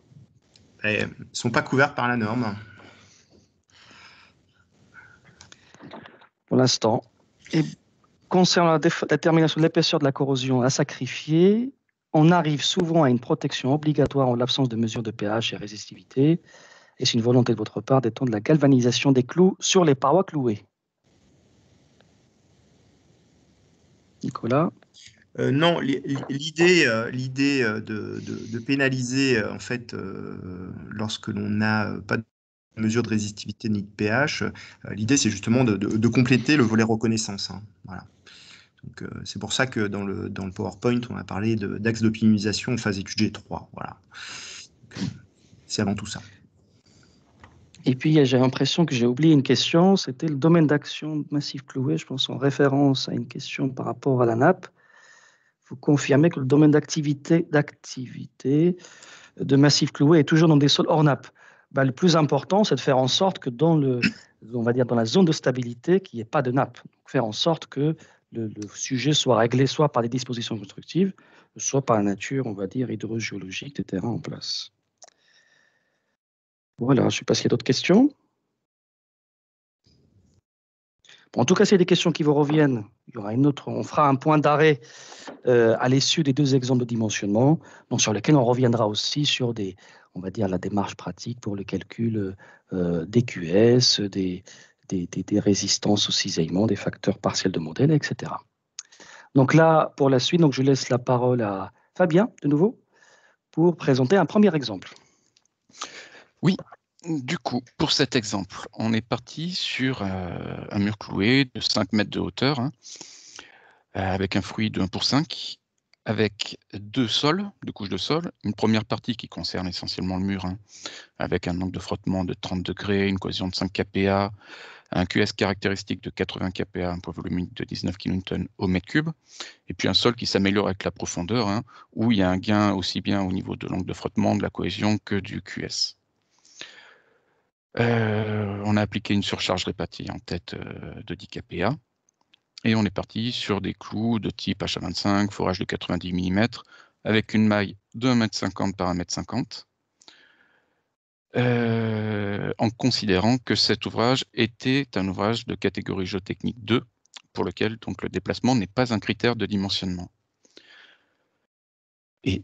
S2: Elles ne sont pas couvertes par la norme.
S1: Pour l'instant. Et concernant la détermination de l'épaisseur de la corrosion à sacrifier, on arrive souvent à une protection obligatoire en l'absence de mesures de pH et résistivité. Et c'est une volonté de votre part d'étendre la galvanisation des clous sur les parois clouées. Nicolas?
S2: Non, l'idée de pénaliser, en fait, lorsque l'on n'a pas de mesure de résistivité ni de pH, l'idée, c'est justement de compléter le volet reconnaissance. Hein, voilà. Donc, c'est pour ça que dans le PowerPoint, on a parlé d'axe d'optimisation phase étude G3. Voilà. C'est avant tout ça. Et
S1: puis, j'ai l'impression que j'ai oublié une question, c'était le domaine d'action de massif cloué, je pense en référence à une question par rapport à la nappe. Vous confirmez que le domaine d'activité de massif cloué est toujours dans des sols hors nappe. Le plus important, c'est de faire en sorte que dans la zone de stabilité, qu'il n'y ait pas de nappe. Donc, faire en sorte que le sujet soit réglé soit par des dispositions constructives, soit par la nature, on va dire, hydrogéologique des terrains en place. Voilà, je ne sais pas s'il y a d'autres questions. Bon, en tout cas, s'il y a des questions qui vous reviennent, il y aura une autre, on fera un point d'arrêt à l'issue des 2 exemples de dimensionnement, donc sur lesquels on reviendra aussi sur des, on va dire, la démarche pratique pour le calcul des QS, des résistances au cisaillement, des facteurs partiels de modèle, etc. Donc là, pour la suite, donc je laisse la parole à Fabien, de nouveau, pour présenter un premier exemple.
S3: Oui, du coup, pour cet exemple, on est parti sur un mur cloué de 5 mètres de hauteur, hein, avec un fruit de 1 pour 5, avec 2 couches de sol. Une première partie qui concerne essentiellement le mur, hein, avec un angle de frottement de 30 degrés, une cohésion de 5 kPa, un QS caractéristique de 80 kPa, un poids volumique de 19 kN au mètre cube, et puis un sol qui s'améliore avec la profondeur, hein, où il y a un gain aussi bien au niveau de l'angle de frottement, de la cohésion que du QS. On a appliqué une surcharge répartie en tête de 10 kPa, et on est parti sur des clous de type HA25, forage de 90 mm, avec une maille de 1,50 m par 1,50 m, en considérant que cet ouvrage était un ouvrage de catégorie géotechnique 2, pour lequel donc le déplacement n'est pas un critère de dimensionnement. Et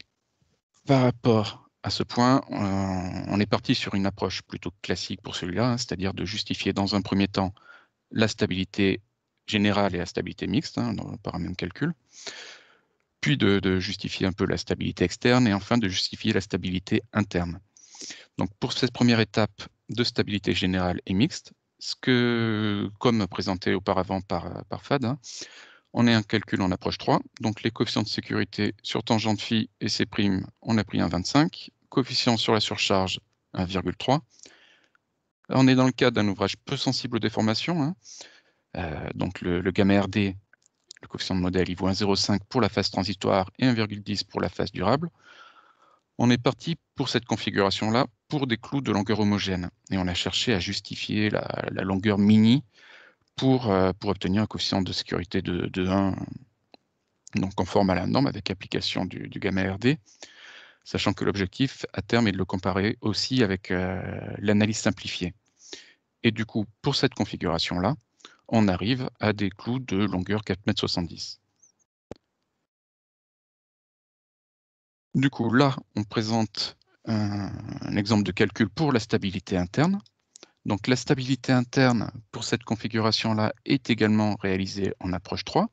S3: par rapport à ce point, on est parti sur une approche plutôt classique pour celui-là, hein, c'est-à-dire de justifier dans un premier temps la stabilité générale et la stabilité mixte, hein, par un même calcul, puis de justifier un peu la stabilité externe, et enfin de justifier la stabilité interne. Donc pour cette première étape de stabilité générale et mixte, comme présenté auparavant par Fad, hein, on a un calcul en approche 3, donc les coefficients de sécurité sur tangente phi et C', on a pris un 25, coefficient sur la surcharge 1,3. On est dans le cas d'un ouvrage peu sensible aux déformations, hein. Donc le gamma RD, le coefficient de modèle, il vaut 1,05 pour la phase transitoire et 1,10 pour la phase durable. On est parti pour cette configuration-là pour des clous de longueur homogène, et on a cherché à justifier la longueur mini pour obtenir un coefficient de sécurité de 1, donc conforme à la norme avec application du gamma RD, sachant que l'objectif à terme est de le comparer aussi avec l'analyse simplifiée. Et du coup, pour cette configuration-là, on arrive à des clous de longueur 4,70 m. Du coup, là, on présente un exemple de calcul pour la stabilité interne. Donc la stabilité interne pour cette configuration-là est également réalisée en approche 3.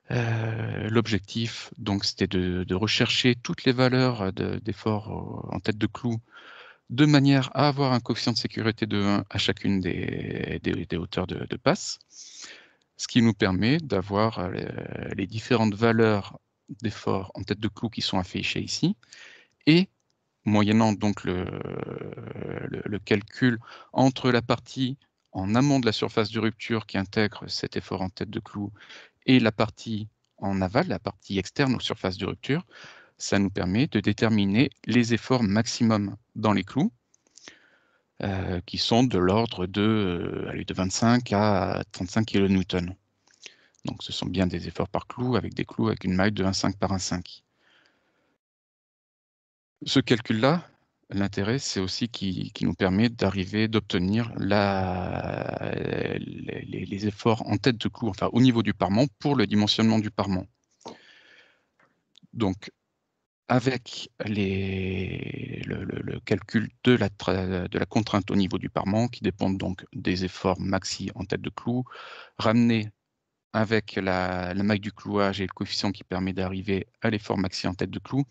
S3: L'objectif, donc, c'était de rechercher toutes les valeurs d'effort en tête de clou de manière à avoir un coefficient de sécurité de 1 à chacune des hauteurs de passe, ce qui nous permet d'avoir les différentes valeurs d'effort en tête de clou qui sont affichées ici, et moyennant donc le calcul entre la partie en amont de la surface de rupture qui intègre cet effort en tête de clou et la partie en aval, la partie externe aux surfaces de rupture, ça nous permet de déterminer les efforts maximum dans les clous, qui sont de l'ordre de 25 à 35 kN. Donc ce sont bien des efforts par clou, avec des clous avec une maille de 1,5 par 1,5. Ce calcul-là, l'intérêt, c'est aussi qu'il nous permet d'obtenir les efforts en tête de clou, enfin au niveau du parement, pour le dimensionnement du parement. Donc, avec le calcul de la contrainte au niveau du parement, qui dépend donc des efforts maxi en tête de clou, ramené avec la maille du clouage et le coefficient qui permet d'arriver à l'effort maxi en tête de clou,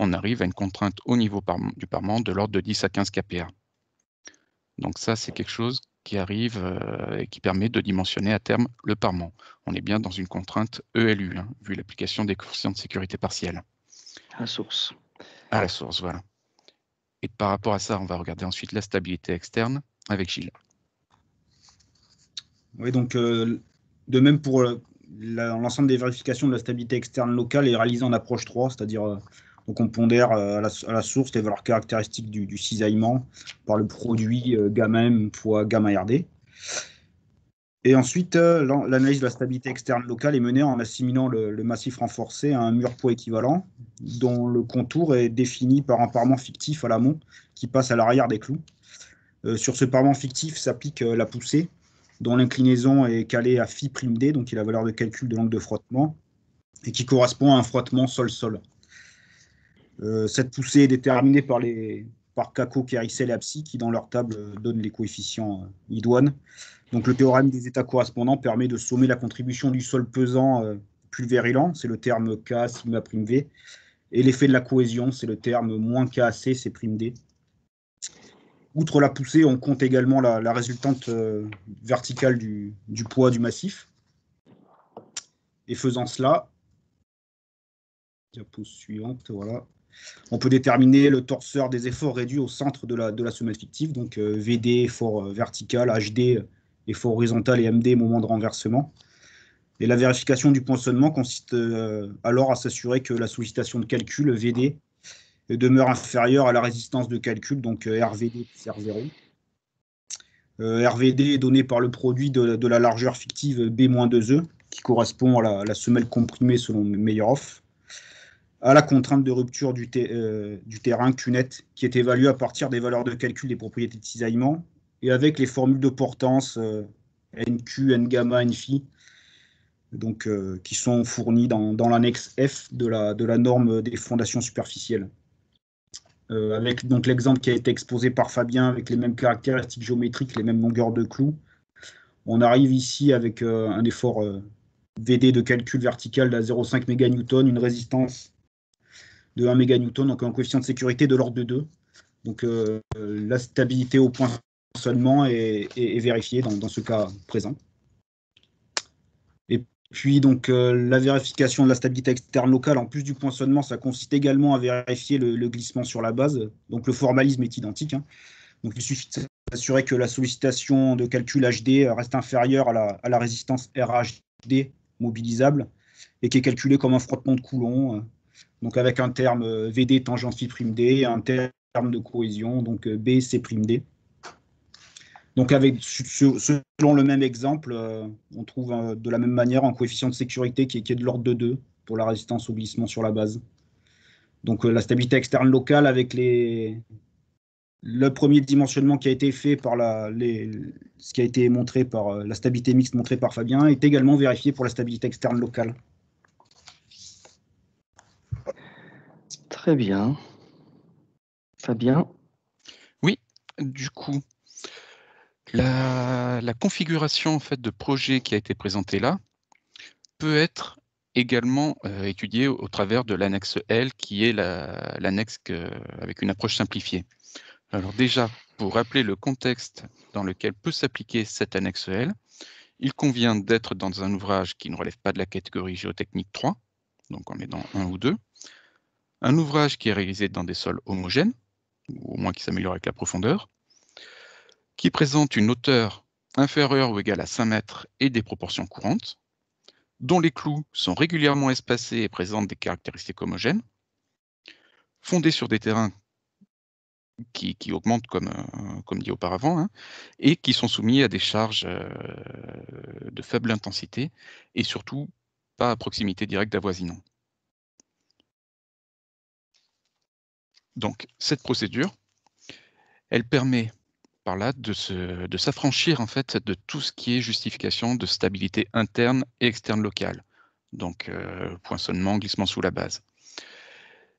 S3: on arrive à une contrainte au niveau du parement de l'ordre de 10 à 15 kPa. Donc ça, c'est quelque chose qui arrive et qui permet de dimensionner à terme le parement. On est bien dans une contrainte ELU, hein, vu l'application des coefficients de sécurité partielle.
S1: À la source.
S3: À la source, voilà. Et par rapport à ça, on va regarder ensuite la stabilité externe avec Gilles.
S4: Oui, donc de même pour l'ensemble des vérifications de la stabilité externe locale est réalisée en approche 3, c'est-à-dire donc on pondère à la source les valeurs caractéristiques du cisaillement par le produit gamma M fois gamma RD. Et ensuite, l'analyse de la stabilité externe locale est menée en assimilant le massif renforcé à un mur poids équivalent, dont le contour est défini par un parement fictif à l'amont qui passe à l'arrière des clous. Sur ce parement fictif s'applique la poussée, dont l'inclinaison est calée à phi'(d), donc qui est la valeur de calcul de l'angle de frottement, et qui correspond à un frottement sol-sol. Cette poussée est déterminée par Kako, Kéricel et Apsi, qui dans leur table donnent les coefficients idoines. Donc le théorème des états correspondants permet de sommer la contribution du sol pesant pulvérulent, c'est le terme K sigma prime V, et l'effet de la cohésion, c'est le terme moins KAC, c'est prime D. Outre la poussée, on compte également la résultante verticale du poids du massif. Et faisant cela, diapo suivante, voilà. On peut déterminer le torseur des efforts réduits au centre de la semelle fictive, donc VD, effort vertical, HD, effort horizontal et MD, moment de renversement. Et la vérification du poinçonnement consiste alors à s'assurer que la sollicitation de calcul, VD, demeure inférieure à la résistance de calcul, donc RVD plus R0. RVD est donné par le produit de la largeur fictive B-2E, qui correspond à la semelle comprimée selon Meyerhof, à la contrainte de rupture du terrain QNet, qui est évaluée à partir des valeurs de calcul des propriétés de cisaillement, et avec les formules de portance NQ, N-gamma, N-phi, donc, qui sont fournies dans l'annexe F de la norme des fondations superficielles. Avec donc l'exemple qui a été exposé par Fabien, avec les mêmes caractéristiques géométriques, les mêmes longueurs de clous, on arrive ici avec un effort VD de calcul vertical de 0,5 méganewton, une résistance de 1 méganewton, donc un coefficient de sécurité de l'ordre de 2. Donc la stabilité au poinçonnement est vérifiée dans ce cas présent. Et puis donc la vérification de la stabilité externe locale, en plus du poinçonnement, ça consiste également à vérifier le glissement sur la base. Donc le formalisme est identique, hein. Donc il suffit de s'assurer que la sollicitation de calcul HD reste inférieure à la résistance RHD mobilisable et qui est calculée comme un frottement de Coulomb, donc avec un terme VD tangente phi'(d) et un terme de cohésion, donc B C'(d). Donc selon le même exemple, on trouve de la même manière un coefficient de sécurité qui est de l'ordre de 2 pour la résistance au glissement sur la base. Donc la stabilité externe locale avec le premier dimensionnement qui a été fait par ce qui a été montré par la stabilité mixte montrée par Fabien est également vérifié pour la stabilité externe locale.
S1: Très bien. Fabien?
S3: Oui, du coup, la configuration en fait, de projet qui a été présentée là peut être également étudiée au travers de l'annexe L, qui est l'annexe avec une approche simplifiée. Alors déjà, pour rappeler le contexte dans lequel peut s'appliquer cette annexe L, il convient d'être dans un ouvrage qui ne relève pas de la catégorie géotechnique 3, donc on est dans 1 ou 2, un ouvrage qui est réalisé dans des sols homogènes, ou au moins qui s'améliore avec la profondeur, qui présente une hauteur inférieure ou égale à 5 mètres et des proportions courantes, dont les clous sont régulièrement espacés et présentent des caractéristiques homogènes, fondés sur des terrains qui augmentent comme dit auparavant, hein, et qui sont soumis à des charges de faible intensité et surtout pas à proximité directe d'avoisinants. Donc cette procédure, elle permet par là de s'affranchir en fait de tout ce qui est justification de stabilité interne et externe locale, donc poinçonnement, glissement sous la base.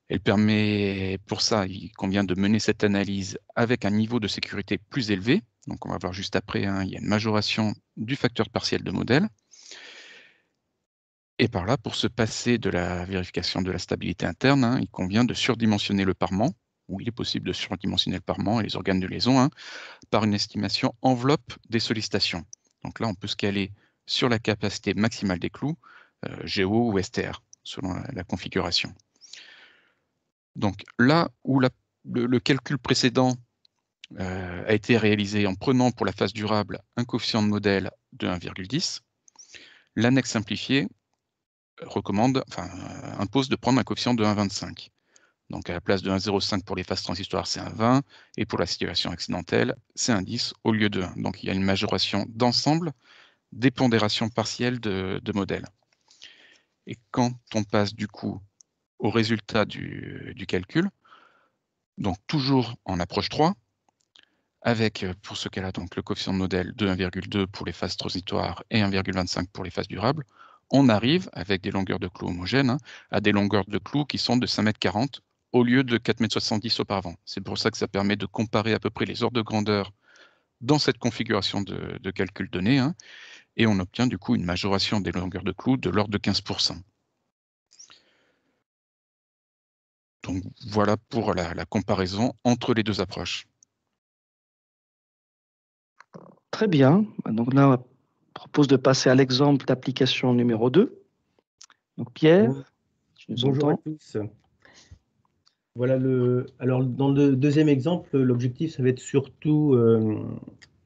S3: Elle permet, pour ça, il convient de mener cette analyse avec un niveau de sécurité plus élevé. Donc on va voir juste après, hein, il y a une majoration du facteur partiel de modèle. Et par là, pour se passer de la vérification de la stabilité interne, hein, il convient de surdimensionner le parement, ou il est possible de surdimensionner le parement et les organes de liaison, hein, par une estimation enveloppe des sollicitations. Donc là, on peut se caler sur la capacité maximale des clous, GO ou STR, selon la configuration. Donc là où le calcul précédent a été réalisé en prenant pour la phase durable un coefficient de modèle de 1,10, l'annexe simplifiée impose de prendre un coefficient de 1,25. Donc à la place de 1,05 pour les phases transitoires, c'est 1,20, et pour la situation accidentelle, c'est 1,10 au lieu de 1. Donc il y a une majoration d'ensemble des pondérations partielles de modèles. Et quand on passe du coup au résultat du calcul, donc toujours en approche 3, avec pour ce cas-là donc le coefficient de modèle de 1,2 pour les phases transitoires et 1,25 pour les phases durables, on arrive, avec des longueurs de clous homogènes, à des longueurs de clous qui sont de 5,40 m au lieu de 4,70 m auparavant. C'est pour ça que ça permet de comparer à peu près les ordres de grandeur dans cette configuration de calcul donnée, et on obtient du coup une majoration des longueurs de clous de l'ordre de 15%. Donc voilà pour la comparaison entre les deux approches.
S1: Très bien. Donc là, on propose de passer à l'exemple d'application numéro 2. Donc Pierre, tu nous
S5: Bonjour à
S1: entends?
S5: tous. Voilà alors dans le deuxième exemple, l'objectif, ça va être surtout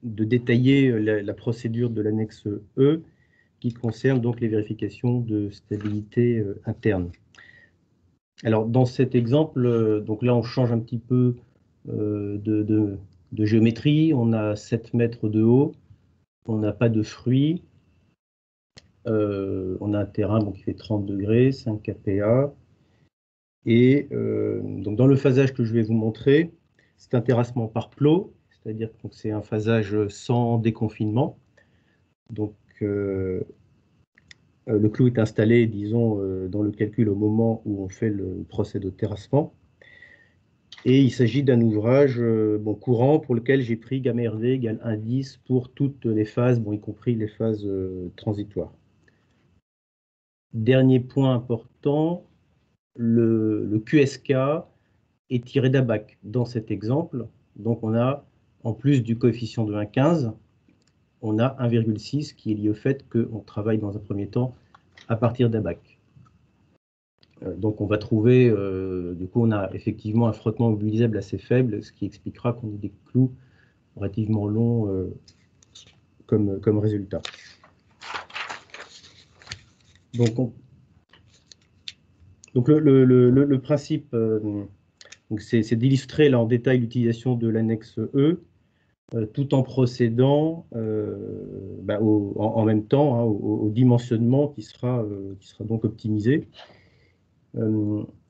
S5: de détailler la procédure de l'annexe E qui concerne donc les vérifications de stabilité interne. Alors dans cet exemple, donc là on change un petit peu de géométrie. On a 7 mètres de haut, on n'a pas de fruits, on a un terrain qui fait 30 degrés, 5 kPa. Et donc dans le phasage que je vais vous montrer, c'est un terrassement par plot, c'est-à-dire que c'est un phasage sans déconfinement. Donc le clou est installé, disons, dans le calcul au moment où on fait le procès de terrassement. Et il s'agit d'un ouvrage courant pour lequel j'ai pris gamma RD égale 1,10 pour toutes les phases, y compris les phases transitoires. Dernier point important, le QSK est tiré d'ABAC dans cet exemple. Donc on a, en plus du coefficient de 1,15, on a 1,6 qui est lié au fait qu'on travaille dans un premier temps à partir d'ABAC. Donc on va trouver, du coup on a effectivement un frottement mobilisable assez faible, ce qui expliquera qu'on ait des clous relativement longs comme résultat. Donc le principe, c'est d'illustrer là en détail l'utilisation de l'annexe E, tout en procédant en même temps au dimensionnement qui sera donc optimisé.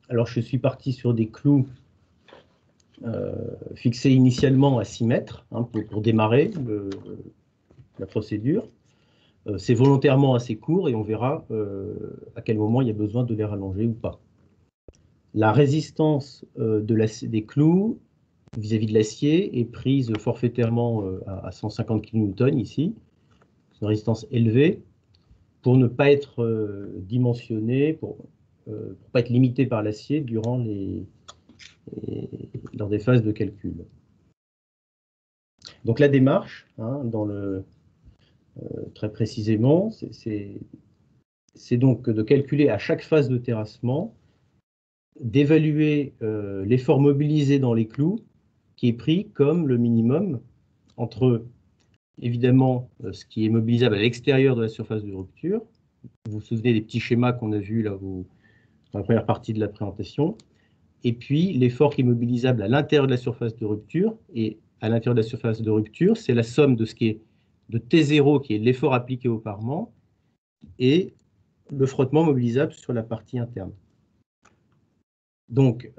S5: Alors je suis parti sur des clous fixés initialement à 6 mètres pour démarrer la procédure. C'est volontairement assez court et on verra à quel moment il y a besoin de les rallonger ou pas. La résistance des clous vis-à-vis de l'acier est prise forfaitairement à 150 kN ici. C'est une résistance élevée pour ne pas être dimensionné, pour ne pas être limité par l'acier dans des phases de calcul. Donc la démarche, très précisément, c'est donc de calculer à chaque phase de terrassement, d'évaluer l'effort mobilisé dans les clous qui est pris comme le minimum entre, évidemment, ce qui est mobilisable à l'extérieur de la surface de rupture. Vous vous souvenez des petits schémas qu'on a vus là dans la première partie de la présentation. Et puis, l'effort qui est mobilisable à l'intérieur de la surface de rupture. Et à l'intérieur de la surface de rupture, c'est la somme de ce qui est de T0, qui est l'effort appliqué au parement, et le frottement mobilisable sur la partie interne. Donc,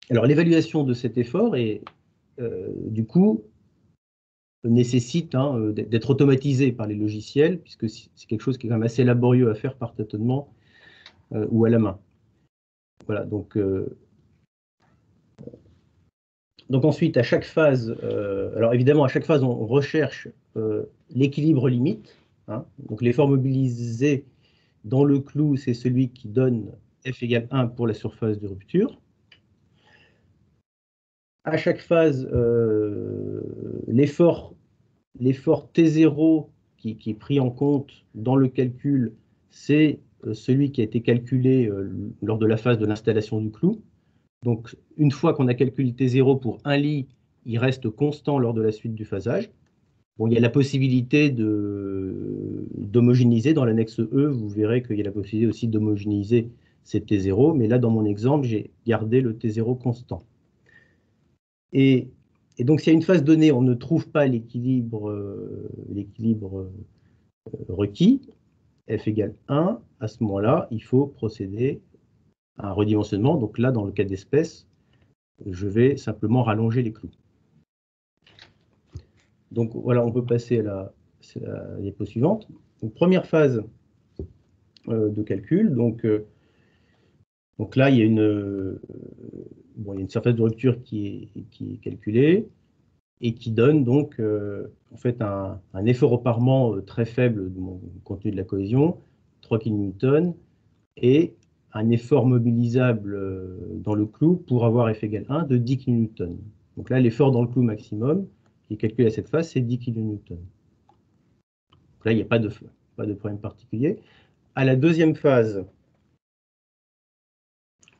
S5: alors l'évaluation de cet effort est, du coup, nécessite d'être automatisé par les logiciels, puisque c'est quelque chose qui est quand même assez laborieux à faire par tâtonnement ou à la main. Voilà, donc ensuite, à chaque phase, alors évidemment, à chaque phase, on recherche l'équilibre limite. Donc l'effort mobilisé dans le clou, c'est celui qui donne F égale 1 pour la surface de rupture. À chaque phase, l'effort T0 qui est pris en compte dans le calcul, c'est celui qui a été calculé lors de la phase de l'installation du clou. Donc, une fois qu'on a calculé T0 pour un lit, il reste constant lors de la suite du phasage. Bon, il y a la possibilité d'homogénéiser dans l'annexe E. Vous verrez qu'il y a la possibilité aussi d'homogénéiser ces T0. Mais là, dans mon exemple, j'ai gardé le T0 constant. Et Et donc, s'il y a une phase donnée, on ne trouve pas l'équilibre requis, f égale 1, à ce moment-là, il faut procéder à un redimensionnement. Donc là, dans le cas d'espèce, je vais simplement rallonger les clous. Donc voilà, on peut passer à la diapo suivante. Donc, première phase de calcul. Donc là, il y a une surface de rupture qui est calculée et qui donne donc en fait un effort au parement très faible de mon contenu de la cohésion, 3 kN, et un effort mobilisable dans le clou pour avoir F égale 1 de 10 kN. Donc là, l'effort dans le clou maximum qui est calculé à cette phase, c'est 10 kN. Donc là, il n'y a pas de problème particulier. À la deuxième phase,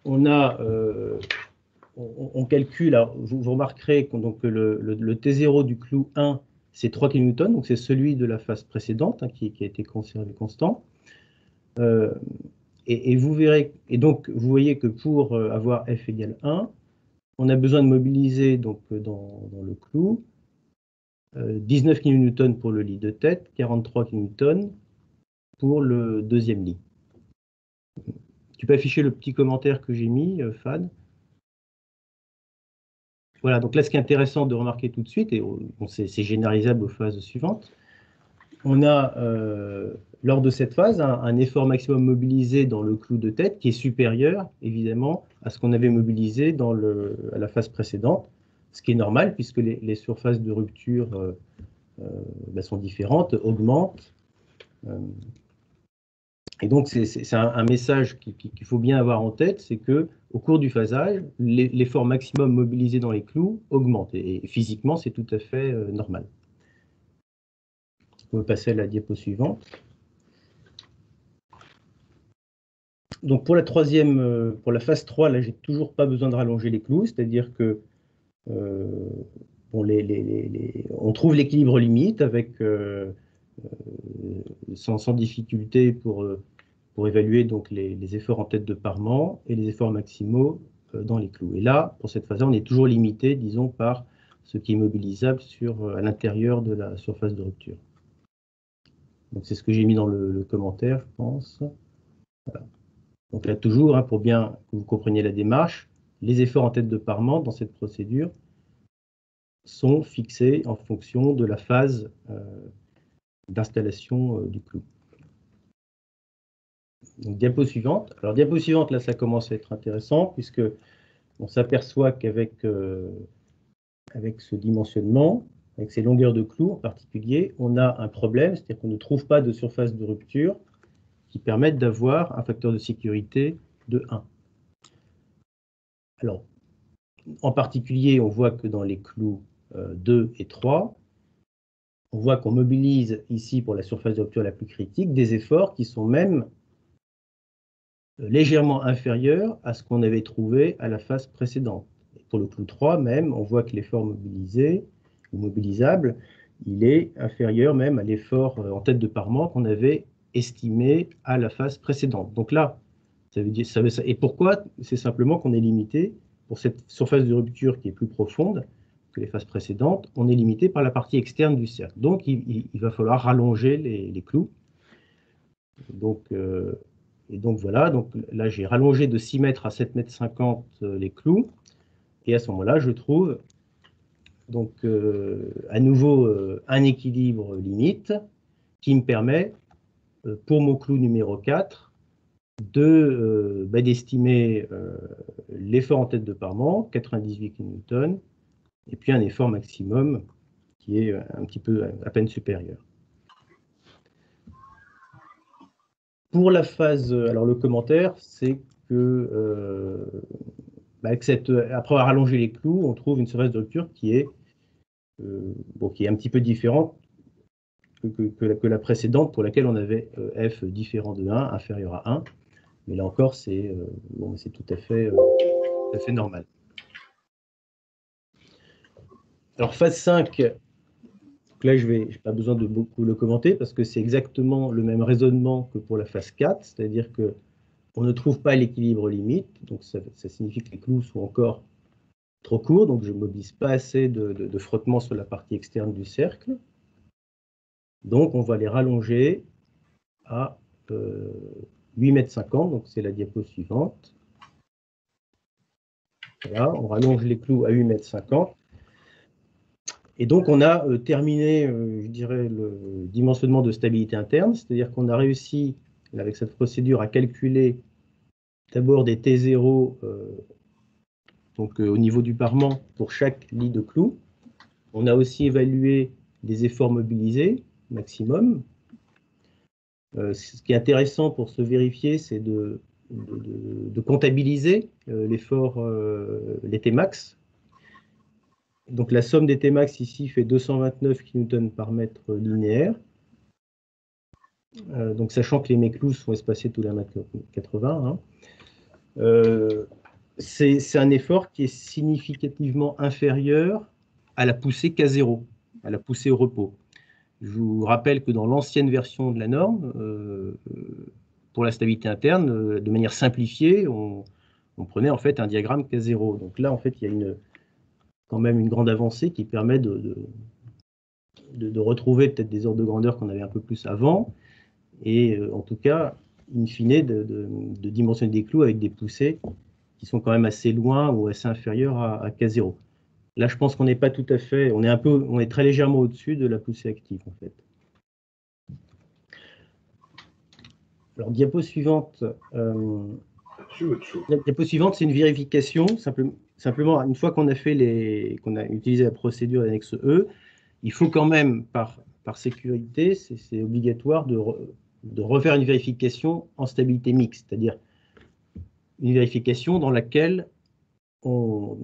S5: on calcule, alors vous remarquerez que donc, le T0 du clou 1, c'est 3 kN, donc c'est celui de la phase précédente qui a été conservé constant. Et vous verrez, et donc vous voyez que pour avoir F égale 1, on a besoin de mobiliser donc, dans le clou 19 kN pour le lit de tête, 43 kN pour le deuxième lit. Tu peux afficher le petit commentaire que j'ai mis, Fad? Voilà, donc là, ce qui est intéressant de remarquer tout de suite, et bon, c'est généralisable aux phases suivantes, on a, lors de cette phase, un effort maximum mobilisé dans le clou de tête qui est supérieur, évidemment, à ce qu'on avait mobilisé à la phase précédente, ce qui est normal, puisque les surfaces de rupture sont différentes, augmentent. Et donc, c'est un message qu'il faut bien avoir en tête, c'est qu'au cours du phasage, l'effort maximum mobilisé dans les clous augmente. Et physiquement, c'est tout à fait normal. On peut passer à la diapo suivante. Donc, pour la phase 3, là, j'ai toujours pas besoin de rallonger les clous, c'est-à-dire que on trouve l'équilibre limite avec sans difficulté pour évaluer donc les efforts en tête de parement et les efforts maximaux dans les clous. Et là, pour cette phase-là, on est toujours limité, disons, par ce qui est mobilisable à l'intérieur de la surface de rupture. Donc c'est ce que j'ai mis dans le commentaire, je pense. Voilà. Donc là, toujours, pour bien que vous compreniez la démarche, les efforts en tête de parement dans cette procédure sont fixés en fonction de la phase d'installation du clou. Donc, diapo suivante. Alors, diapo suivante, là, ça commence à être intéressant, puisque on s'aperçoit qu'avec avec ce dimensionnement, avec ces longueurs de clous en particulier, on a un problème, c'est-à-dire qu'on ne trouve pas de surface de rupture qui permettent d'avoir un facteur de sécurité de 1. Alors, en particulier, on voit que dans les clous 2 et 3, on voit qu'on mobilise ici, pour la surface de rupture la plus critique, des efforts qui sont même légèrement inférieurs à ce qu'on avait trouvé à la phase précédente. Et pour le clou 3 même, on voit que l'effort mobilisé, ou mobilisable, il est inférieur même à l'effort en tête de parement qu'on avait estimé à la phase précédente. Donc là, ça veut dire, et pourquoi? C'est simplement qu'on est limité, pour cette surface de rupture qui est plus profonde que les phases précédentes, on est limité par la partie externe du cercle. Donc il va falloir rallonger les clous. Donc, et donc voilà, donc là j'ai rallongé de 6 mètres à 7,50 m les clous, et à ce moment-là je trouve donc à nouveau un équilibre limite qui me permet, pour mon clou numéro 4, d'estimer l'effort en tête de parement, 98 kN, et puis un effort maximum qui est un petit peu à peine supérieur. Pour la phase, alors le commentaire, c'est que après avoir rallongé les clous, on trouve une surface de rupture qui est un petit peu différente que la précédente, pour laquelle on avait F différent de 1, inférieur à 1. Mais là encore, c'est tout à fait normal. Alors, phase 5, donc là, je n'ai pas besoin de beaucoup le commenter, parce que c'est exactement le même raisonnement que pour la phase 4, c'est-à-dire qu'on ne trouve pas l'équilibre limite, donc ça signifie que les clous sont encore trop court, donc je ne mobilise pas assez de frottement sur la partie externe du cercle. Donc on va les rallonger à 8,50 m, donc c'est la diapo suivante. Voilà, on rallonge les clous à 8,50 m. Et donc on a terminé, je dirais, le dimensionnement de stabilité interne, c'est-à-dire qu'on a réussi, avec cette procédure, à calculer d'abord des T0 donc, au niveau du parement pour chaque lit de clous. On a aussi évalué des efforts mobilisés maximum. Ce qui est intéressant pour se vérifier, c'est de comptabiliser l'effort, les Tmax. Donc la somme des Tmax ici fait 229 kN par mètre linéaire. Donc sachant que mes clous sont espacés tous les 1,80 m. C'est un effort qui est significativement inférieur à la poussée K0, à la poussée au repos. Je vous rappelle que dans l'ancienne version de la norme, pour la stabilité interne, de manière simplifiée, on prenait en fait un diagramme K0. Donc là, en fait, il y a quand même une grande avancée qui permet de retrouver peut-être des ordres de grandeur qu'on avait un peu plus avant, et en tout cas, in fine, de dimensionner des clous avec des poussées qui sont quand même assez loin ou assez inférieures à K0. Là, je pense qu'on n'est pas tout à fait, on est très légèrement au-dessus de la poussée active, en fait. Alors, diapo suivante. La diapo suivante, c'est une vérification. Simplement, une fois qu'on a utilisé la procédure annexe E, il faut quand même, par sécurité, c'est obligatoire de refaire une vérification en stabilité mixte, c'est-à-dire une vérification dans laquelle on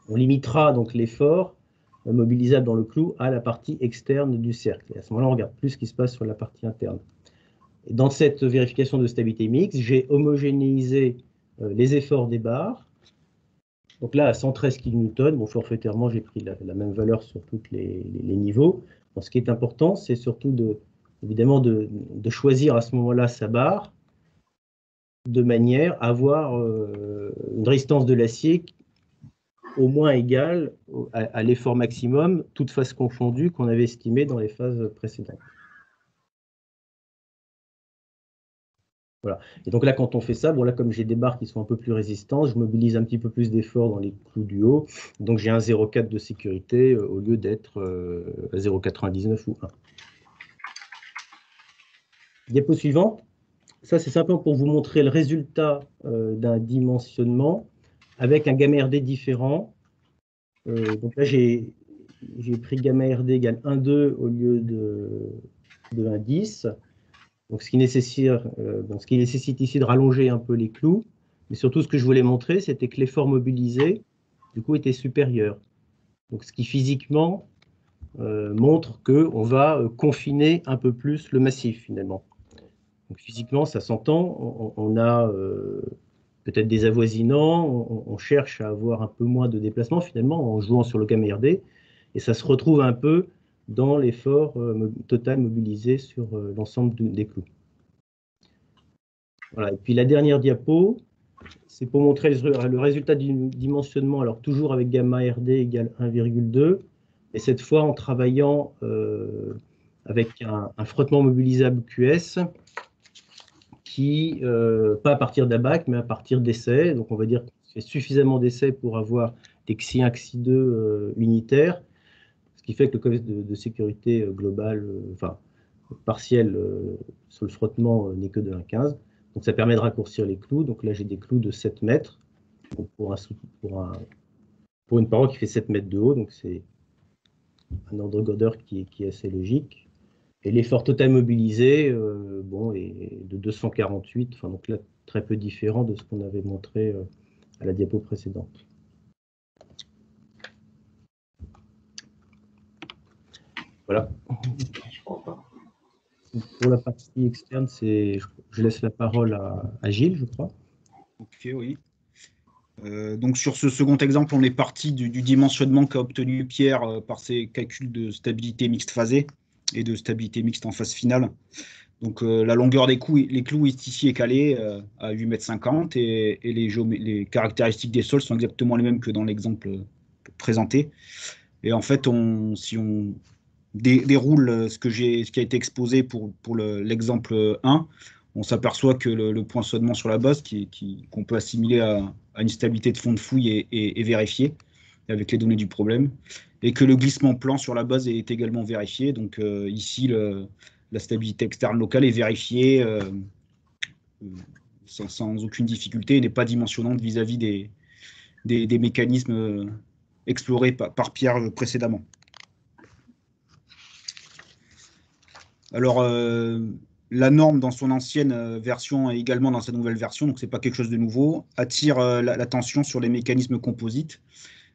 S5: limitera donc l'effort mobilisable dans le clou à la partie externe du cercle. Et à ce moment-là, on regarde plus ce qui se passe sur la partie interne. Et dans cette vérification de stabilité mixte, j'ai homogénéisé les efforts des barres. Donc là, à 113 kN, bon, forfaitairement, j'ai pris la même valeur sur tous les niveaux. Donc, ce qui est important, c'est surtout évidemment de choisir à ce moment-là sa barre de manière à avoir une résistance de l'acier au moins égale à l'effort maximum, toutes phases confondues, qu'on avait estimé dans les phases précédentes. Voilà. Et donc là, quand on fait ça, bon là, comme j'ai des barres qui sont un peu plus résistantes, je mobilise un petit peu plus d'effort dans les clous du haut. Donc j'ai un 0,4 de sécurité au lieu d'être à 0,99 ou 1. Diapo suivante. Ça, c'est simplement pour vous montrer le résultat d'un dimensionnement avec un gamma RD différent. Donc là, j'ai pris gamma RD égale 1,2 au lieu de 1,10. Donc, ce qui nécessite ici de rallonger un peu les clous. Mais surtout, ce que je voulais montrer, c'était que l'effort mobilisé, du coup, était supérieur. Donc, ce qui physiquement montre qu'on va confiner un peu plus le massif, finalement. Donc, physiquement, ça s'entend. On a peut-être des avoisinants. On cherche à avoir un peu moins de déplacement, finalement, en jouant sur le gamma RD. Et ça se retrouve un peu dans l'effort total mobilisé sur l'ensemble des clous. Voilà. Et puis la dernière diapo, c'est pour montrer le résultat du dimensionnement, alors toujours avec gamma RD égale 1,2, et cette fois en travaillant avec un frottement mobilisable QS, qui, pas à partir d'ABAC, mais à partir d'essais. Donc on va dire qu'il fait suffisamment d'essais pour avoir des Xi1, Xi2 unitaires, ce qui fait que le coefficient de sécurité global, enfin partiel sur le frottement n'est que de 1,15. Donc ça permet de raccourcir les clous. Donc là j'ai des clous de 7 mètres donc pour une paroi qui fait 7 mètres de haut. Donc c'est un ordre de grandeur qui est assez logique. Et l'effort total mobilisé bon, est de 248, enfin, donc là très peu différent de ce qu'on avait montré à la diapo précédente. Voilà.
S6: Je crois pas.
S5: Pour la partie externe, je laisse la parole à Gilles, je crois.
S4: Ok, oui. Donc sur ce second exemple, on est parti du dimensionnement qu'a obtenu Pierre par ses calculs de stabilité mixte phasée et de stabilité mixte en phase finale. Donc la longueur des clous ici est calée à 8,50 m et les caractéristiques des sols sont exactement les mêmes que dans l'exemple présenté. Et en fait, si on déroule ce qui a été exposé pour l'exemple 1, on s'aperçoit que le poinçonnement sur la base, qu'on peut assimiler à une stabilité de fond de fouille, est vérifié avec les données du problème, et que le glissement plan sur la base est également vérifié. Donc ici, la stabilité externe locale est vérifiée sans aucune difficulté et n'est pas dimensionnante vis-à-vis des mécanismes explorés par Pierre précédemment. Alors, la norme dans son ancienne version et également dans sa nouvelle version, donc ce n'est pas quelque chose de nouveau, attire l'attention sur les mécanismes composites,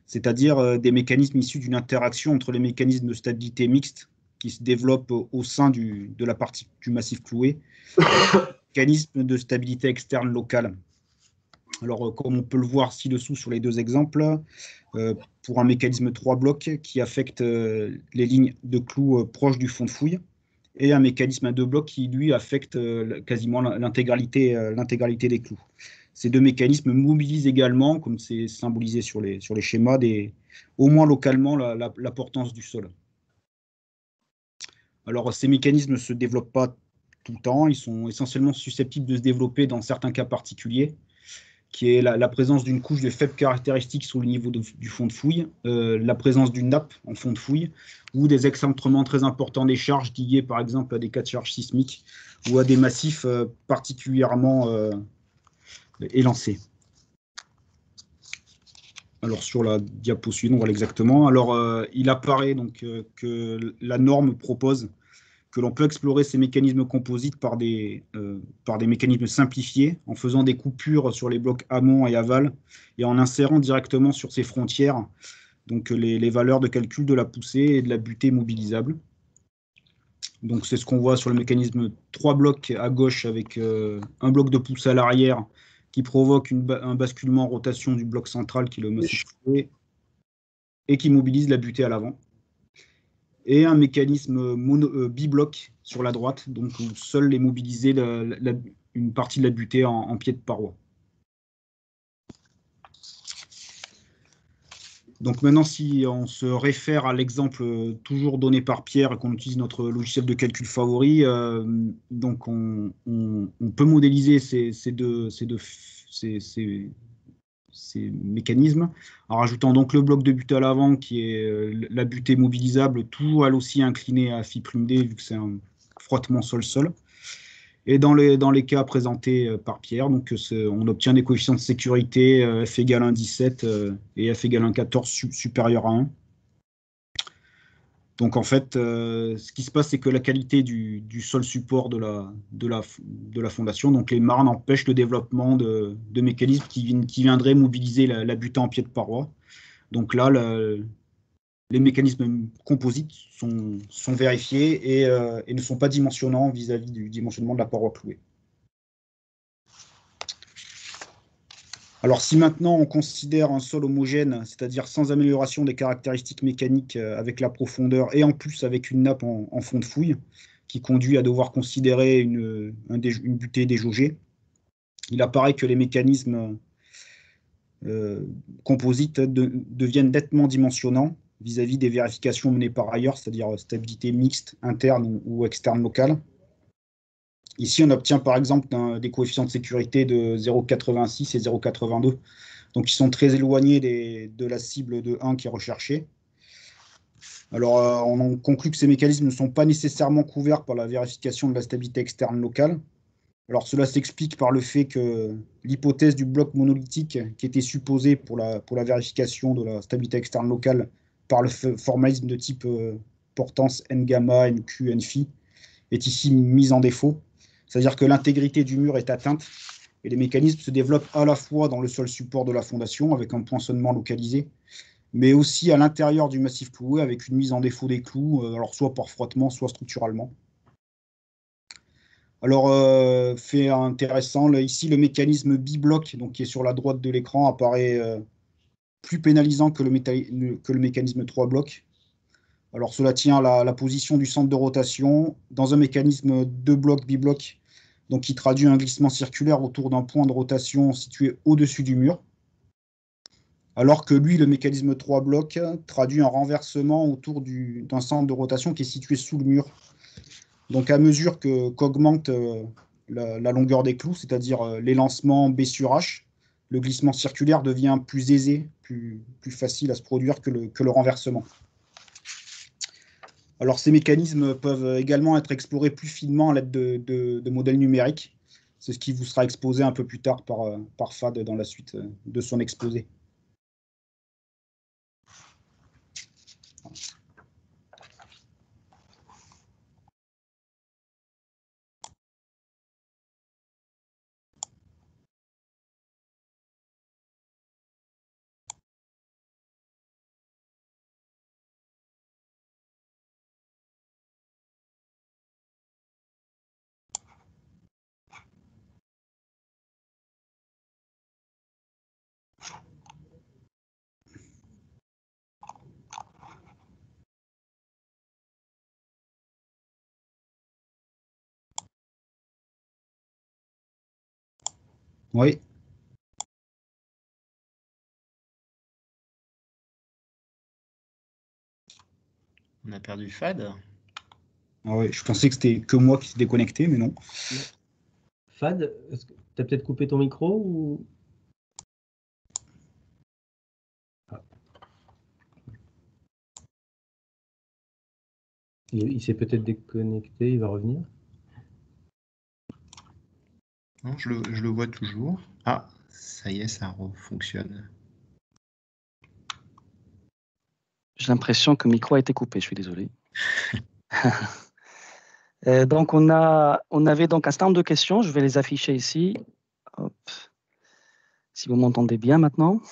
S4: c'est-à-dire des mécanismes issus d'une interaction entre les mécanismes de stabilité mixte qui se développent au sein de la partie du massif cloué, mécanisme de stabilité externe locale. Alors, comme on peut le voir ci-dessous sur les deux exemples, pour un mécanisme 3 blocs qui affecte les lignes de clous proches du fond de fouille, et un mécanisme à 2 blocs qui, lui, affecte quasiment l'intégralité des clous. Ces deux mécanismes mobilisent également, comme c'est symbolisé sur les schémas, au moins localement la portance du sol. Alors, ces mécanismes ne se développent pas tout le temps, ils sont essentiellement susceptibles de se développer dans certains cas particuliers, qui est la présence d'une couche de faibles caractéristiques sur le niveau du fond de fouille, la présence d'une nappe en fond de fouille, ou des excentrements très importants des charges liés par exemple à des cas de charges sismiques ou à des massifs particulièrement élancés. Alors sur la diapo suivante, on voit exactement. Alors il apparaît donc que la norme propose que l'on peut explorer ces mécanismes composites par des mécanismes simplifiés, en faisant des coupures sur les blocs amont et aval, et en insérant directement sur ces frontières donc les valeurs de calcul de la poussée et de la butée mobilisable. Donc c'est ce qu'on voit sur le mécanisme 3 blocs à gauche, avec un bloc de poussée à l'arrière qui provoque un basculement en rotation du bloc central, qui est le massif cloué, et qui mobilise la butée à l'avant. Et un mécanisme bibloc sur la droite, donc où seul est mobilisé une partie de la butée en pied de paroi. Donc maintenant, si on se réfère à l'exemple toujours donné par Pierre et qu'on utilise notre logiciel de calcul favori, donc on peut modéliser ces mécanismes, en rajoutant donc le bloc de butée à l'avant qui est la butée mobilisable, tout elle aussi incliné à phi prime d, vu que c'est un frottement sol-sol. Et dans les cas présentés par Pierre, donc on obtient des coefficients de sécurité f égale 1,17 et f égale 1,14 supérieur à 1. Donc en fait, ce qui se passe, c'est que la qualité du sol support de la fondation, donc les marnes, empêchent le développement de mécanismes qui viendraient mobiliser la butée en pied de paroi. Donc là, les mécanismes composites sont vérifiés et ne sont pas dimensionnants vis-à-vis du dimensionnement de la paroi clouée. Alors si maintenant on considère un sol homogène, c'est-à-dire sans amélioration des caractéristiques mécaniques avec la profondeur, et en plus avec une nappe en fond de fouille, qui conduit à devoir considérer une butée déjaugée, il apparaît que les mécanismes composites deviennent nettement dimensionnants vis-à-vis des vérifications menées par ailleurs, c'est-à-dire stabilité mixte, interne ou externe locale. Ici, on obtient par exemple des coefficients de sécurité de 0,86 et 0,82, donc ils sont très éloignés de la cible de 1 qui est recherchée. Alors, on conclut que ces mécanismes ne sont pas nécessairement couverts par la vérification de la stabilité externe locale. Alors, cela s'explique par le fait que l'hypothèse du bloc monolithique, qui était supposée pour la vérification de la stabilité externe locale par le formalisme de type portance n gamma, nq, nphi, est ici mise en défaut. C'est-à-dire que l'intégrité du mur est atteinte et les mécanismes se développent à la fois dans le sol support de la fondation avec un poinçonnement localisé, mais aussi à l'intérieur du massif cloué avec une mise en défaut des clous, alors soit par frottement, soit structuralement. Alors, fait intéressant, là, ici le mécanisme bibloc, donc qui est sur la droite de l'écran, apparaît plus pénalisant que le mécanisme 3 blocs. Alors, cela tient à la position du centre de rotation dans un mécanisme 2 blocs bibloc, donc qui traduit un glissement circulaire autour d'un point de rotation situé au-dessus du mur, alors que lui, le mécanisme 3 blocs, traduit un renversement autour d'un centre de rotation qui est situé sous le mur. Donc, à mesure qu'augmente la longueur des clous, c'est-à-dire l'élancement B sur H, le glissement circulaire devient plus aisé, plus facile à se produire que le renversement. Alors, ces mécanismes peuvent également être explorés plus finement à l'aide de modèles numériques. C'est ce qui vous sera exposé un peu plus tard par Fad dans la suite de son exposé. Oui.
S2: On a perdu Fad.
S4: Ah ouais, je pensais que c'était que moi qui s'était déconnecté, mais non.
S5: Fad, tu as peut-être coupé ton micro ou... Il s'est peut-être déconnecté, il va revenir.
S2: Non, je le vois toujours. Ah, ça y est, ça fonctionne.
S1: J'ai l'impression que le micro a été coupé, je suis désolé. Donc, on avait donc un certain nombre de questions, je vais les afficher ici. Hop. Si vous m'entendez bien maintenant.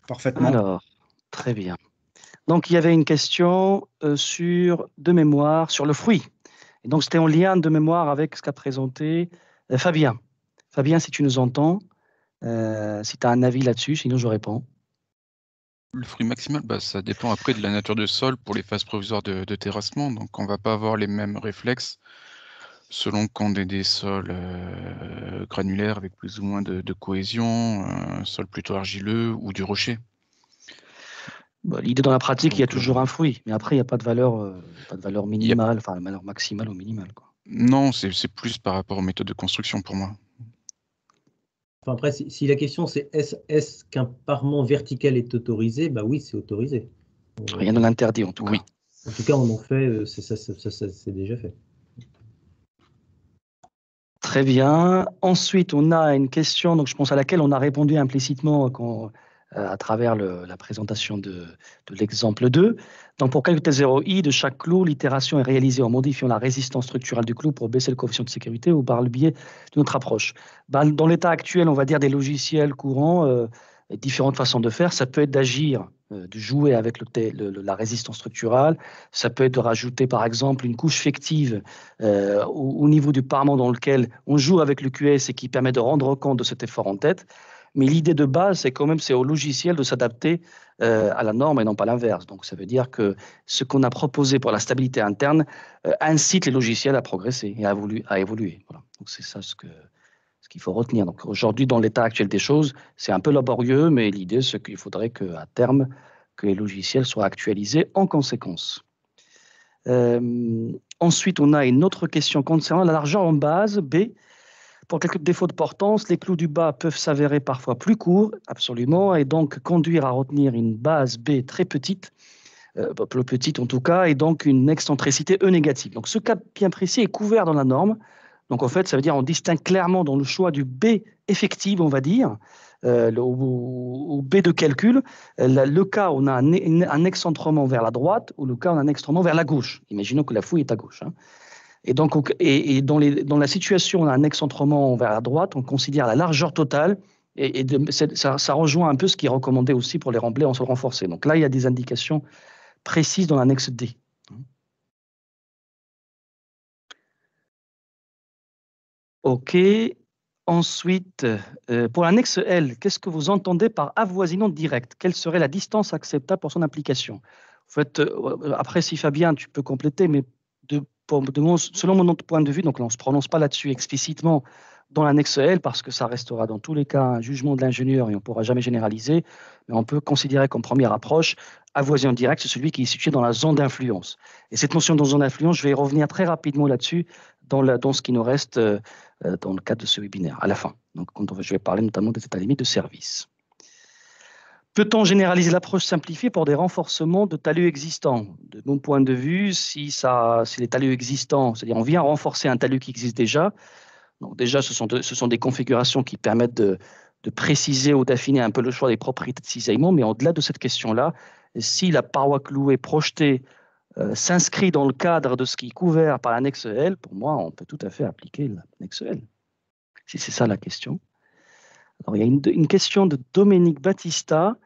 S4: Parfaitement.
S1: Alors, très bien. Donc, il y avait une question de mémoire sur le fruit. Et donc, c'était en lien de mémoire avec ce qu'a présenté Fabien. Fabien, si tu nous entends, si tu as un avis là-dessus, sinon je réponds.
S3: Le fruit maximal, ça dépend après de la nature du sol pour les phases provisoires de terrassement. Donc, on ne va pas avoir les mêmes réflexes selon qu'on ait des sols granulaires avec plus ou moins de cohésion, un sol plutôt argileux ou du rocher.
S1: Bon, l'idée dans la pratique,
S3: Donc,
S1: il y a toujours un fruit, mais après, il n'y a pas de valeur minimale, enfin, valeur maximale ou minimale, quoi.
S3: Non, c'est plus par rapport aux méthodes de construction pour moi.
S5: Enfin, après, si la question c'est est-ce qu'un parement vertical est autorisé, bah oui, c'est autorisé.
S1: Rien ne l'interdit, en tout
S3: Oui.
S1: cas.
S5: En tout cas, on en fait, c'est déjà fait.
S1: Très bien. Ensuite, on a une question, donc je pense à laquelle on a répondu implicitement à travers la présentation de l'exemple 2. Donc, pour calculer 0i de chaque clou, l'itération est réalisée en modifiant la résistance structurelle du clou pour baisser le coefficient de sécurité ou par le biais de notre approche. Dans l'état actuel, on va dire des logiciels courants, différentes façons de faire. Ça peut être d'agir, de jouer avec la résistance structurelle. Ça peut être de rajouter, par exemple, une couche fictive au niveau du parement dans lequel on joue avec le QS et qui permet de rendre compte de cet effort en tête. Mais l'idée de base, c'est au logiciel de s'adapter à la norme et non pas l'inverse. Donc, ça veut dire que ce qu'on a proposé pour la stabilité interne incite les logiciels à progresser et à évoluer. Voilà. Donc, c'est ça ce qu'il faut retenir. Donc, aujourd'hui, dans l'état actuel des choses, c'est un peu laborieux, mais l'idée, c'est qu'il faudrait qu'à terme, que les logiciels soient actualisés en conséquence. Ensuite, on a une autre question concernant la largeur en base, B. Pour quelques défauts de portance, les clous du bas peuvent s'avérer parfois plus courts, absolument, et donc conduire à retenir une base B très petite, plus petite en tout cas, et donc une excentricité E négative. Donc ce cas bien précis est couvert dans la norme. Donc en fait, ça veut dire qu'on distingue clairement dans le choix du B effectif, on va dire, au B de calcul, le cas où on a un excentrement vers la droite ou le cas où on a un excentrement vers la gauche. Imaginons que la fouille est à gauche. Hein. Et donc, dans la situation où on a un excentrement vers la droite, on considère la largeur totale ça rejoint un peu ce qui est recommandé aussi pour les remblais en sol renforcé. Donc là, il y a des indications précises dans l'annexe D. OK. Ensuite, pour l'annexe L, qu'est-ce que vous entendez par avoisinant direct? Quelle serait la distance acceptable pour son application? En fait, après, si Fabien, tu peux compléter, mais selon mon point de vue, donc là, on ne se prononce pas là-dessus explicitement dans l'annexe L, parce que ça restera dans tous les cas un jugement de l'ingénieur et on ne pourra jamais généraliser, mais on peut considérer comme première approche, avoisinant direct, c'est celui qui est situé dans la zone d'influence. Et cette notion de zone d'influence, je vais y revenir très rapidement là-dessus, dans ce qui nous reste dans le cadre de ce webinaire, à la fin. Donc, je vais parler notamment des états limites de service. Peut-on généraliser l'approche simplifiée pour des renforcements de talus existants? De mon point de vue, si les talus existants, c'est-à-dire on vient renforcer un talus qui existe déjà, donc déjà ce sont des configurations qui permettent de préciser ou d'affiner un peu le choix des propriétés de cisaillement, mais au-delà de cette question-là, si la paroi clouée projetée s'inscrit dans le cadre de ce qui est couvert par l'annexe L, pour moi, on peut tout à fait appliquer l'annexe L, si c'est ça la question. Alors, il y a une question de Dominique Battista,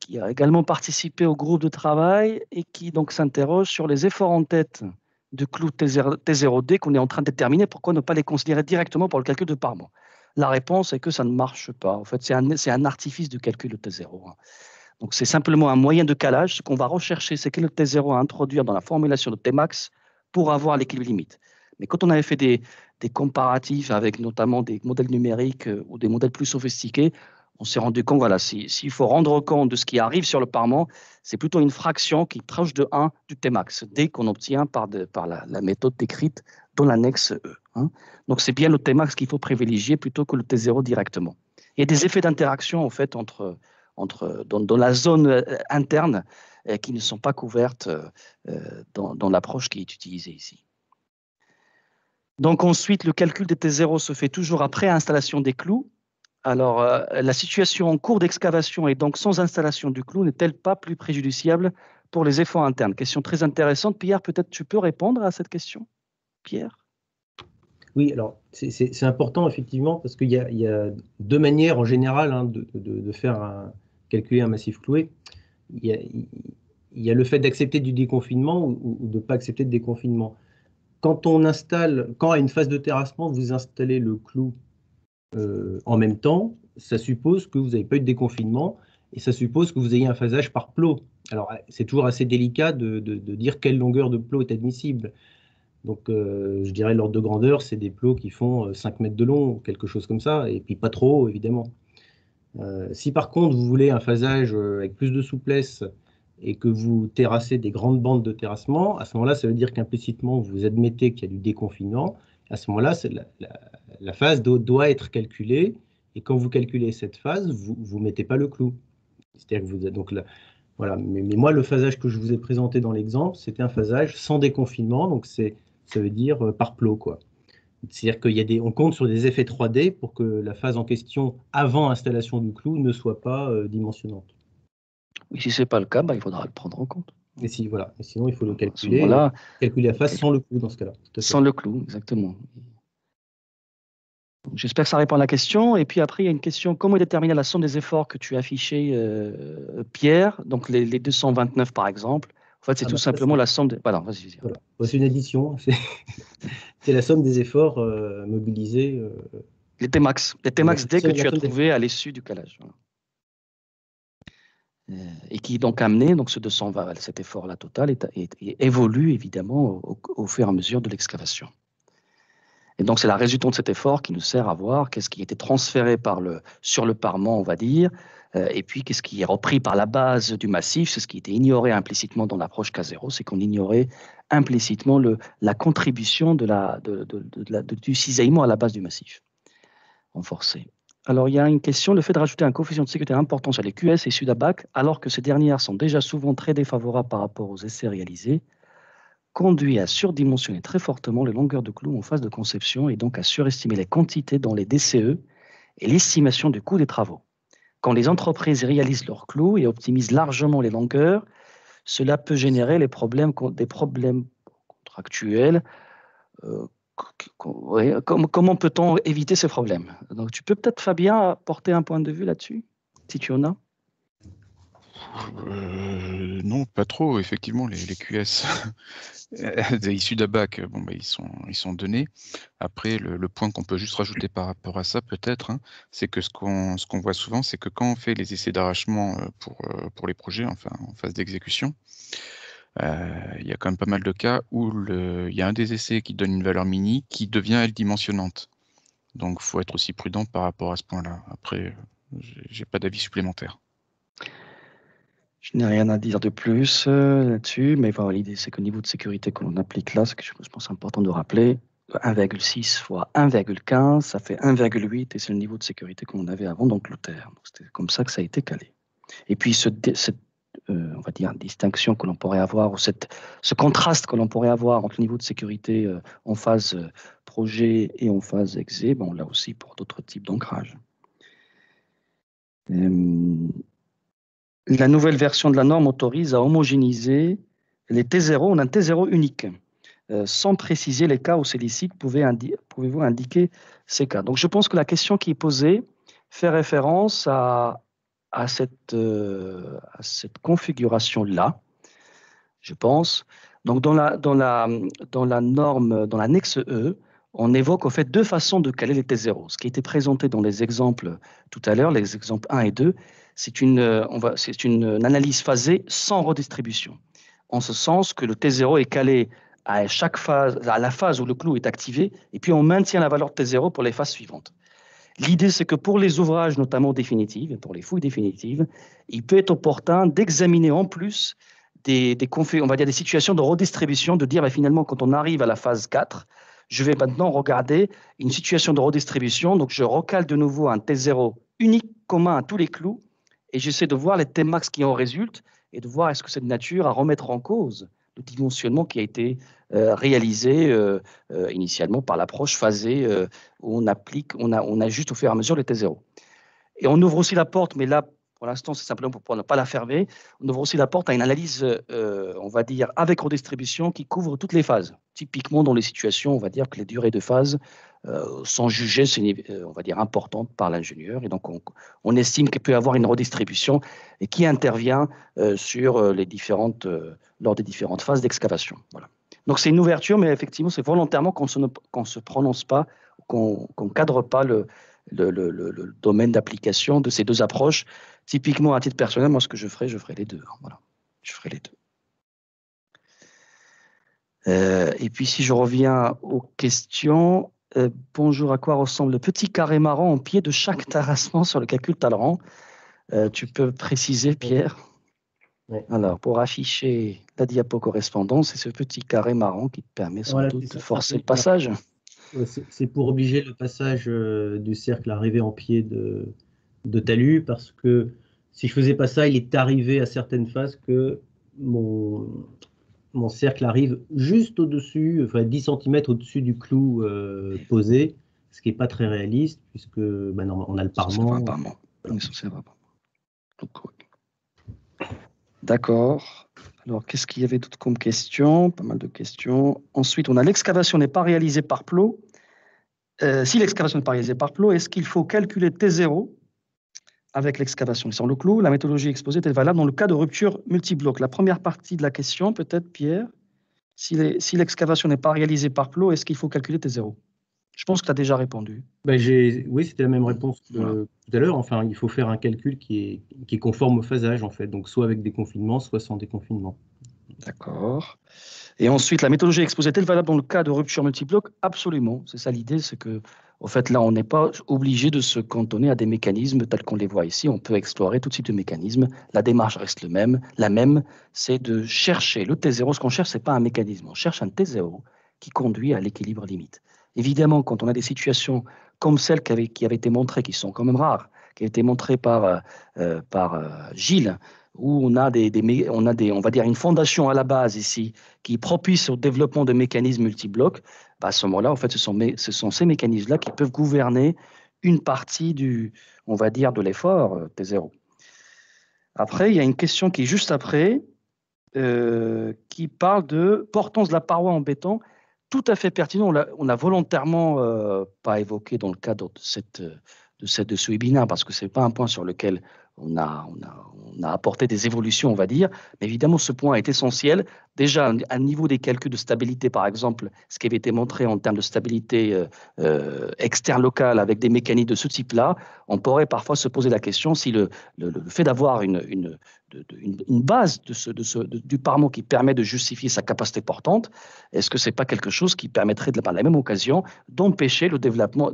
S1: qui a également participé au groupe de travail et qui donc s'interroge sur les efforts en tête de clous T0D qu'on est en train de déterminer, pourquoi ne pas les considérer directement pour le calcul de parement? La réponse est que ça ne marche pas. En fait, c'est un artifice de calcul de T0. Donc, c'est simplement un moyen de calage. Ce qu'on va rechercher, c'est quel est le T0 à introduire dans la formulation de Tmax pour avoir l'équilibre limite. Mais quand on avait fait des comparatifs avec notamment des modèles numériques ou des modèles plus sophistiqués, on s'est rendu compte, voilà, s'il faut rendre compte de ce qui arrive sur le parement, c'est plutôt une fraction qui est proche de 1 du Tmax, dès qu'on obtient par la méthode décrite dans l'annexe E. Donc, c'est bien le Tmax qu'il faut privilégier plutôt que le T0 directement. Il y a des effets d'interaction, en fait, dans la zone interne qui ne sont pas couvertes dans l'approche qui est utilisée ici. Donc ensuite, le calcul des T0 se fait toujours après installation des clous. Alors, la situation en cours d'excavation et donc sans installation du clou n'est-elle pas plus préjudiciable pour les efforts internes? Question très intéressante. Pierre, peut-être tu peux répondre à cette question? Pierre?
S5: Oui, alors c'est important effectivement parce qu'il y a deux manières en général de faire calculer un massif cloué. Il y a le fait d'accepter du déconfinement ou de ne pas accepter de déconfinement. Quand à une phase de terrassement, vous installez le clou en même temps, ça suppose que vous n'avez pas eu de déconfinement et ça suppose que vous ayez un phasage par plot. Alors, c'est toujours assez délicat de dire quelle longueur de plot est admissible. Donc, je dirais l'ordre de grandeur, c'est des plots qui font 5 mètres de long, quelque chose comme ça, et puis pas trop, évidemment. Si par contre, vous voulez un phasage avec plus de souplesse et que vous terrassez des grandes bandes de terrassement, à ce moment-là, ça veut dire qu'implicitement, vous admettez qu'il y a du déconfinement. À ce moment-là, la phase doit être calculée, et quand vous calculez cette phase, vous ne mettez pas le clou. C'est-à-dire que donc là, voilà. Mais moi, le phasage que je vous ai présenté dans l'exemple, c'était un phasage sans déconfinement, donc ça veut dire par plot, quoi. C'est-à-dire qu'on compte sur des effets 3D pour que la phase en question, avant installation du clou, ne soit pas dimensionnante.
S1: Oui, si ce n'est pas le cas, il faudra le prendre en compte.
S5: Et voilà. Et sinon, il faut le calculer. Calculer la phase sans le clou dans ce cas-là.
S1: Sans le clou, exactement. J'espère que ça répond à la question. Et puis après, il y a une question, comment déterminer la somme des efforts que tu as affichés, Pierre? Donc les 229 par exemple. En fait, c'est tout simplement la somme des... Voilà, vas-y.
S5: Voilà. C'est une addition. C'est la somme des efforts mobilisés.
S1: Les Tmax dès que tu as trouvé à l'issue du calage. Voilà. Et qui est donc amené, donc ce 220, cet effort-là total, et évolue évidemment au fur et à mesure de l'excavation. Et donc, c'est la résultante de cet effort qui nous sert à voir qu'est-ce qui a été transféré sur le parement, on va dire, et puis qu'est-ce qui est repris par la base du massif. C'est ce qui était ignoré implicitement dans l'approche K0, c'est qu'on ignorait implicitement la contribution du cisaillement à la base du massif renforcé. Alors, il y a une question, le fait de rajouter un coefficient de sécurité important sur les QS et Sudabac, alors que ces dernières sont déjà souvent très défavorables par rapport aux essais réalisés, conduit à surdimensionner très fortement les longueurs de clous en phase de conception et donc à surestimer les quantités dans les DCE et l'estimation du coût des travaux. Quand les entreprises réalisent leurs clous et optimisent largement les longueurs, cela peut générer des problèmes contractuels. Comment peut-on éviter ces problèmes? Donc, tu peux peut-être, Fabien, apporter un point de vue là-dessus, si tu en as?
S3: Non, pas trop. Effectivement, les QS issus d'ABAC, bon, bah, ils sont donnés. Après, le point qu'on peut juste rajouter par rapport à ça, peut-être, hein, c'est que ce qu'on voit souvent, c'est que quand on fait les essais d'arrachement pour les projets, enfin en phase d'exécution, il y a quand même pas mal de cas où il y a un des essais qui donne une valeur mini qui devient elle dimensionnante. Donc, il faut être aussi prudent par rapport à ce point-là. Après, j'ai pas d'avis supplémentaire.
S1: Je n'ai rien à dire de plus là-dessus, mais voilà, l'idée, c'est qu'au niveau de sécurité que l'on applique là, c'est que je pense important de rappeler, 1,6 fois 1,15, ça fait 1,8, et c'est le niveau de sécurité que l'on avait avant d'Angleterre. Donc, c'était comme ça que ça a été calé. Et puis, cette on va dire, distinction que l'on pourrait avoir, ou ce contraste que l'on pourrait avoir entre le niveau de sécurité en phase projet et en phase exé, on l'a aussi pour d'autres types d'ancrage. La nouvelle version de la norme autorise à homogénéiser les T0, on a un T0 unique, sans préciser les cas où c'est licite. Pouvez-vous indiquer ces cas? Donc je pense que la question qui est posée fait référence à cette configuration-là, je pense. Donc dans la norme, dans l'annexe E, on évoque au fait deux façons de caler les T0. Ce qui a été présenté dans les exemples tout à l'heure, les exemples 1 et 2, c'est une analyse phasée sans redistribution, en ce sens que le T0 est calé à chaque phase, à la phase où le clou est activé, et puis on maintient la valeur de T0 pour les phases suivantes. L'idée, c'est que pour les ouvrages, notamment définitifs, pour les fouilles définitives, il peut être opportun d'examiner en plus on va dire des situations de redistribution, de dire finalement, quand on arrive à la phase 4, je vais maintenant regarder une situation de redistribution, donc je recale de nouveau un T0 unique commun à tous les clous, et j'essaie de voir les Tmax qui en résultent, et de voir est-ce que c'est de nature à remettre en cause le dimensionnement qui a été réalisé initialement par l'approche phasée où on ajuste au fur et à mesure les T0. Et on ouvre aussi la porte, mais là, pour l'instant, c'est simplement pour ne pas la fermer, on ouvre aussi la porte à une analyse, on va dire, avec redistribution qui couvre toutes les phases. Typiquement, dans les situations, on va dire que les durées de phase sont jugées, on va dire, importantes par l'ingénieur. Et donc, on estime qu'il peut y avoir une redistribution et qui intervient lors des différentes phases d'excavation. Voilà. Donc, c'est une ouverture, mais effectivement, c'est volontairement qu'on ne se prononce pas, qu'on ne cadre pas le domaine d'application de ces deux approches. Typiquement, à titre personnel, moi, ce que je ferai les deux. Voilà. Je ferai les deux. Et puis, si je reviens aux questions, bonjour, à quoi ressemble le petit carré marron en pied de chaque terrassement sur le calcul Talleyrand? Tu peux préciser, Pierre?
S5: Oui.
S1: Alors, pour afficher la diapo correspondance, c'est ce petit carré marron qui te permet sans doute de forcer le passage.
S5: C'est pour obliger le passage du cercle arrivé en pied de talus, parce que si je faisais pas ça, il est arrivé à certaines phases que mon cercle arrive juste au-dessus, enfin 10 cm au-dessus du clou posé, ce qui n'est pas très réaliste, puisque on a le parement.
S1: D'accord. Alors, qu'est-ce qu'il y avait d'autre comme question? Pas mal de questions. Ensuite, on a l'excavation n'est pas réalisée par plot. Si l'excavation n'est pas réalisée par plot, est-ce qu'il faut calculer T0 avec l'excavation sans le clou? La méthodologie exposée est valable dans le cas de rupture multibloc. La première partie de la question, peut-être, Pierre, si l'excavation n'est pas réalisée par plot, est-ce qu'il faut calculer T0? Je pense que tu as déjà répondu.
S5: Oui, c'était la même réponse que tout à l'heure. Enfin, il faut faire un calcul qui est conforme au phasage, en fait. Donc, soit avec déconfinement, soit sans déconfinement.
S1: D'accord. Et ensuite, la méthodologie exposée est-elle valable dans le cas de rupture multibloc? Absolument. C'est ça l'idée, c'est que, en fait, là, on n'est pas obligé de se cantonner à des mécanismes tels qu'on les voit ici. On peut explorer tout type de mécanismes. La démarche reste la même, c'est de chercher le T0. Ce qu'on cherche, ce n'est pas un mécanisme. On cherche un T0 qui conduit à l'équilibre limite. Évidemment, quand on a des situations comme celles qui avaient été montrées, qui sont quand même rares, qui avaient été montrées par Gilles, où on a on va dire une fondation à la base ici qui est propice au développement de mécanismes multiblocs, à ce moment-là, en fait, ce sont ces mécanismes-là qui peuvent gouverner une partie on va dire, de l'effort T0. Après, il y a une question qui est juste après, qui parle de portance de la paroi en béton, tout à fait pertinent. On n'a volontairement pas évoqué dans le cadre de ce webinaire, parce que ce n'est pas un point sur lequel on a apporté des évolutions, on va dire. Mais évidemment, ce point est essentiel. Déjà, à niveau des calculs de stabilité, par exemple, ce qui avait été montré en termes de stabilité externe locale avec des mécaniques de ce type-là, on pourrait parfois se poser la question si le fait d'avoir une base du parement qui permet de justifier sa capacité portante, est-ce que ce n'est pas quelque chose qui permettrait, par la même occasion, d'empêcher le développement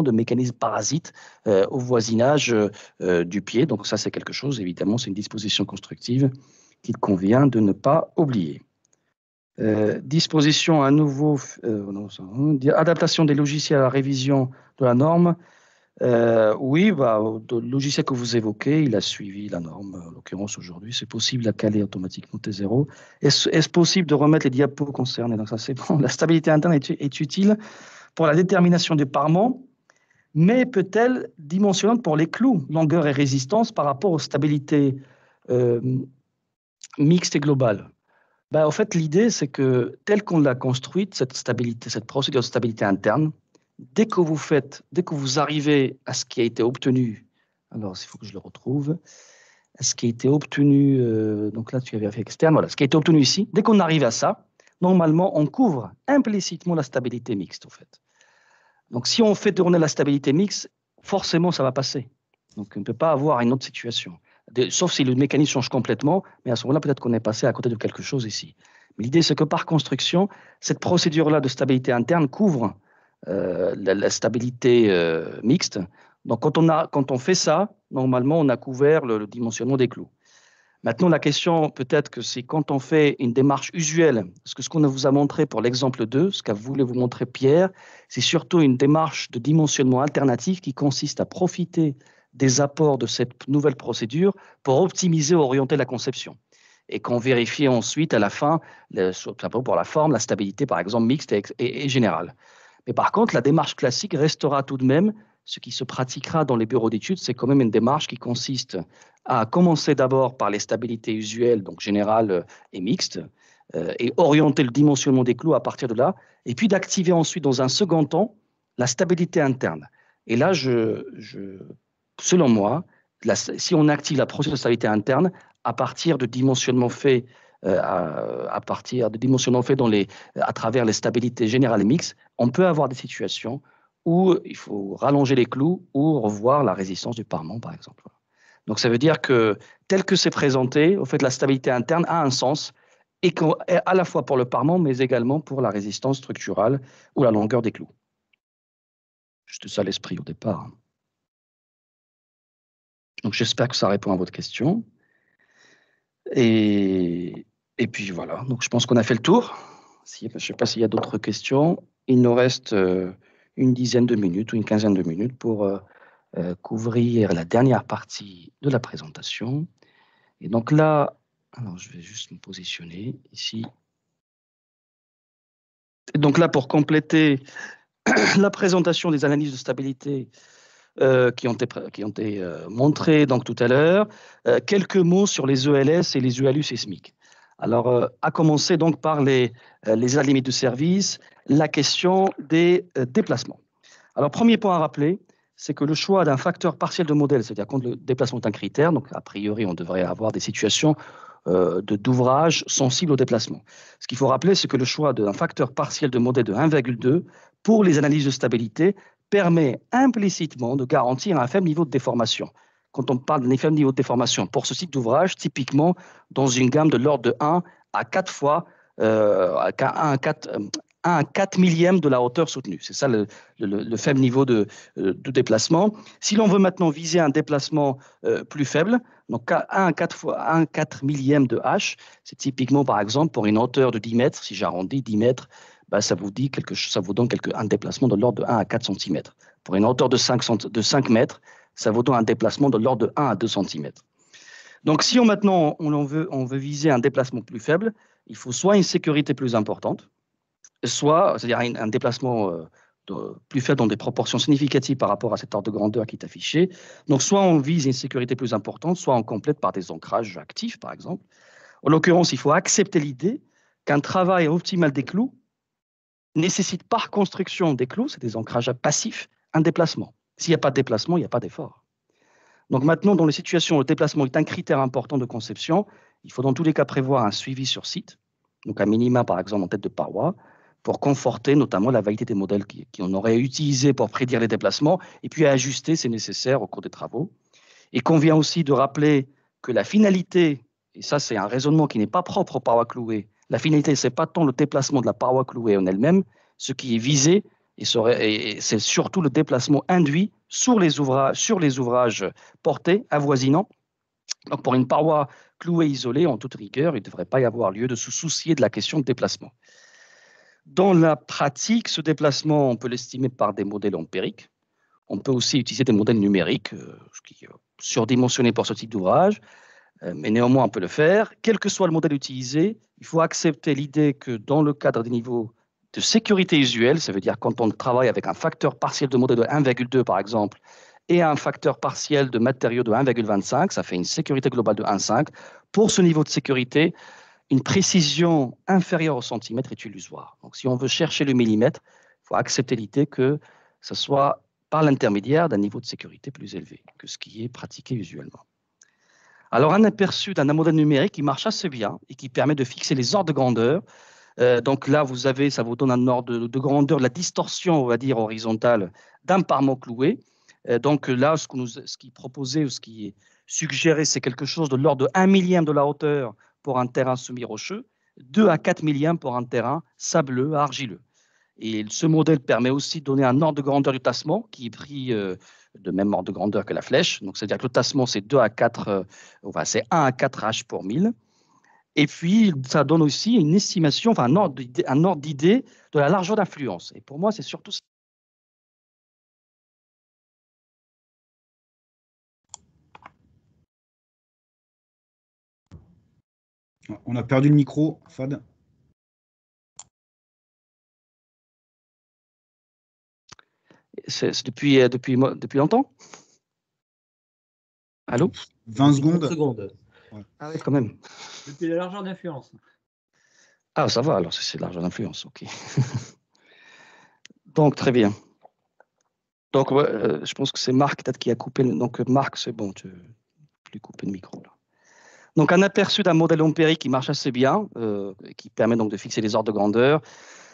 S1: de mécanismes parasites au voisinage du pied. Donc ça, c'est quelque chose, évidemment, c'est une disposition constructive qu'il convient de ne pas oublier. Disposition à nouveau, adaptation des logiciels à la révision de la norme. Oui, le logiciel que vous évoquez, il a suivi la norme. En l'occurrence, aujourd'hui, c'est possible à caler automatiquement T0. Est-ce possible de remettre les diapos concernés? Donc ça, c'est bon. La stabilité interne est utile pour la détermination du parement, mais peut-elle dimensionnante pour les clous, longueur et résistance par rapport aux stabilités mixtes et globales? En fait, l'idée, c'est que telle qu'on l'a construite, cette procédure de stabilité interne, dès que vous arrivez à ce qui a été obtenu, alors il faut que je le retrouve, à ce qui a été obtenu, donc là tu avais fait externe, voilà, ce qui a été obtenu ici, dès qu'on arrive à ça, normalement on couvre implicitement la stabilité mixte, en fait. Donc si on fait tourner la stabilité mixte, forcément ça va passer. Donc on ne peut pas avoir une autre situation. Sauf si le mécanisme change complètement, mais à ce moment-là, peut-être qu'on est passé à côté de quelque chose ici. Mais l'idée, c'est que par construction, cette procédure-là de stabilité interne couvre la stabilité mixte. Donc, quand on fait ça, normalement, on a couvert le dimensionnement des clous. Maintenant, la question, peut-être que c'est quand on fait une démarche usuelle, parce que ce qu'on vous a montré pour l'exemple 2, ce qu'a voulu vous montrer Pierre, c'est surtout une démarche de dimensionnement alternatif qui consiste à profiter des apports de cette nouvelle procédure pour optimiser, orienter la conception. Et qu'on vérifie ensuite à la fin, pour la forme, la stabilité, par exemple, mixte et générale. Mais par contre, la démarche classique restera tout de même, ce qui se pratiquera dans les bureaux d'études, c'est quand même une démarche qui consiste à commencer d'abord par les stabilités usuelles, donc générales et mixtes, et orienter le dimensionnement des clous à partir de là, et puis d'activer ensuite, dans un second temps, la stabilité interne. Et là, selon moi, si on active la procédure de stabilité interne à partir de dimensionnements faits à travers les stabilités générales et mixtes, on peut avoir des situations où il faut rallonger les clous ou revoir la résistance du parement, par exemple. Donc ça veut dire que tel que c'est présenté, au fait, la stabilité interne a un sens, et à la fois pour le parement, mais également pour la résistance structurale ou la longueur des clous. Juste ça l'esprit au départ. Donc j'espère que ça répond à votre question. Et puis voilà, donc je pense qu'on a fait le tour. Je ne sais pas s'il y a d'autres questions. Il nous reste une dizaine de minutes ou une quinzaine de minutes pour couvrir la dernière partie de la présentation. Et donc là, alors je vais juste me positionner ici. Et donc là, pour compléter la présentation des analyses de stabilité qui ont été montrées donc, tout à l'heure, quelques mots sur les ELS et les ULU sismiques. Alors, à commencer donc par les limites de service, la question des déplacements. Alors, premier point à rappeler, c'est que le choix d'un facteur partiel de modèle, c'est-à-dire quand le déplacement est un critère, donc a priori, on devrait avoir des situations d'ouvrage sensibles au déplacement. Ce qu'il faut rappeler, c'est que le choix d'un facteur partiel de modèle de 1,2 pour les analyses de stabilité permet implicitement de garantir un faible niveau de déformation. Quand on parle d'un faible niveau de déformation pour ce type d'ouvrage, typiquement dans une gamme de l'ordre de 1 à 4 fois, 1 à 4 millième de la hauteur soutenue. C'est ça le faible niveau de déplacement. Si l'on veut maintenant viser un déplacement plus faible, donc 1 à 4 millième de H, c'est typiquement par exemple pour une hauteur de 10 mètres, si j'arrondis 10 mètres, ça vous donne un déplacement de l'ordre de 1 à 4 cm. Pour une hauteur de 5 mètres, ça vous donne un déplacement de l'ordre de 1 à 2 cm. Donc, si maintenant on veut viser un déplacement plus faible, il faut soit une sécurité plus importante, soit, c'est-à-dire un déplacement plus faible dans des proportions significatives par rapport à cet ordre de grandeur qui est affiché. Donc, soit on vise une sécurité plus importante, soit on complète par des ancrages actifs, par exemple. En l'occurrence, il faut accepter l'idée qu'un travail optimal des clous nécessite par construction des clous, c'est des ancrages passifs, un déplacement. S'il n'y a pas de déplacement, il n'y a pas d'effort. Donc maintenant, dans les situations où le déplacement est un critère important de conception, il faut dans tous les cas prévoir un suivi sur site, donc un minima par exemple en tête de paroi, pour conforter notamment la validité des modèles qu'on aurait utilisés pour prédire les déplacements, et puis ajuster si nécessaire au cours des travaux. Il convient aussi de rappeler que la finalité, et ça c'est un raisonnement qui n'est pas propre aux parois clouées, la finalité ce n'est pas tant le déplacement de la paroi clouée en elle-même, ce qui est visé, et c'est surtout le déplacement induit sur les ouvrages portés, avoisinants. Donc pour une paroi clouée isolée, en toute rigueur, il ne devrait pas y avoir lieu de se soucier de la question de déplacement. Dans la pratique, ce déplacement, on peut l'estimer par des modèles empiriques. On peut aussi utiliser des modèles numériques, ce qui est surdimensionné pour ce type d'ouvrage, mais néanmoins on peut le faire. Quel que soit le modèle utilisé, il faut accepter l'idée que dans le cadre des niveaux de sécurité usuelle, ça veut dire quand on travaille avec un facteur partiel de modèle de 1,2 par exemple, et un facteur partiel de matériaux de 1,25, ça fait une sécurité globale de 1,5. Pour ce niveau de sécurité, une précision inférieure au centimètre est illusoire. Donc si on veut chercher le millimètre, il faut accepter l'idée que ce soit par l'intermédiaire d'un niveau de sécurité plus élevé que ce qui est pratiqué usuellement. Alors, un aperçu d'un modèle numérique qui marche assez bien et qui permet de fixer les ordres de grandeur. Donc là, vous avez, ça vous donne un ordre de grandeur de la distorsion, on va dire, horizontale d'un parement cloué. Donc là, ce qui est proposé ou ce qui est suggéré, c'est quelque chose de l'ordre de 1 millième de la hauteur pour un terrain semi-rocheux, 2 à 4 millièmes pour un terrain sableux, argileux. Et ce modèle permet aussi de donner un ordre de grandeur du tassement qui est pris de même ordre de grandeur que la flèche. Donc, c'est-à-dire que le tassement, c'est 2 à 4, c'est 1 à 4 H pour 1000. Et puis, ça donne aussi une estimation, enfin un ordre d'idée de la largeur d'influence. Et pour moi, c'est surtout ça.
S4: On a perdu le micro, Fad.
S1: C'est depuis longtemps? Allô?
S4: 20 secondes.
S5: 30 secondes.
S4: Ouais.
S1: Ah oui, quand même.
S6: Depuis la largeur d'influence.
S1: Ah, ça va, alors c'est largeur d'influence, ok. Donc, très bien. Donc, je pense que c'est Marc peut-être qui a coupé. Donc, Marc, c'est bon, tu peux couper le micro là. Donc, un aperçu d'un modèle empirique qui marche assez bien, qui permet donc de fixer les ordres de grandeur,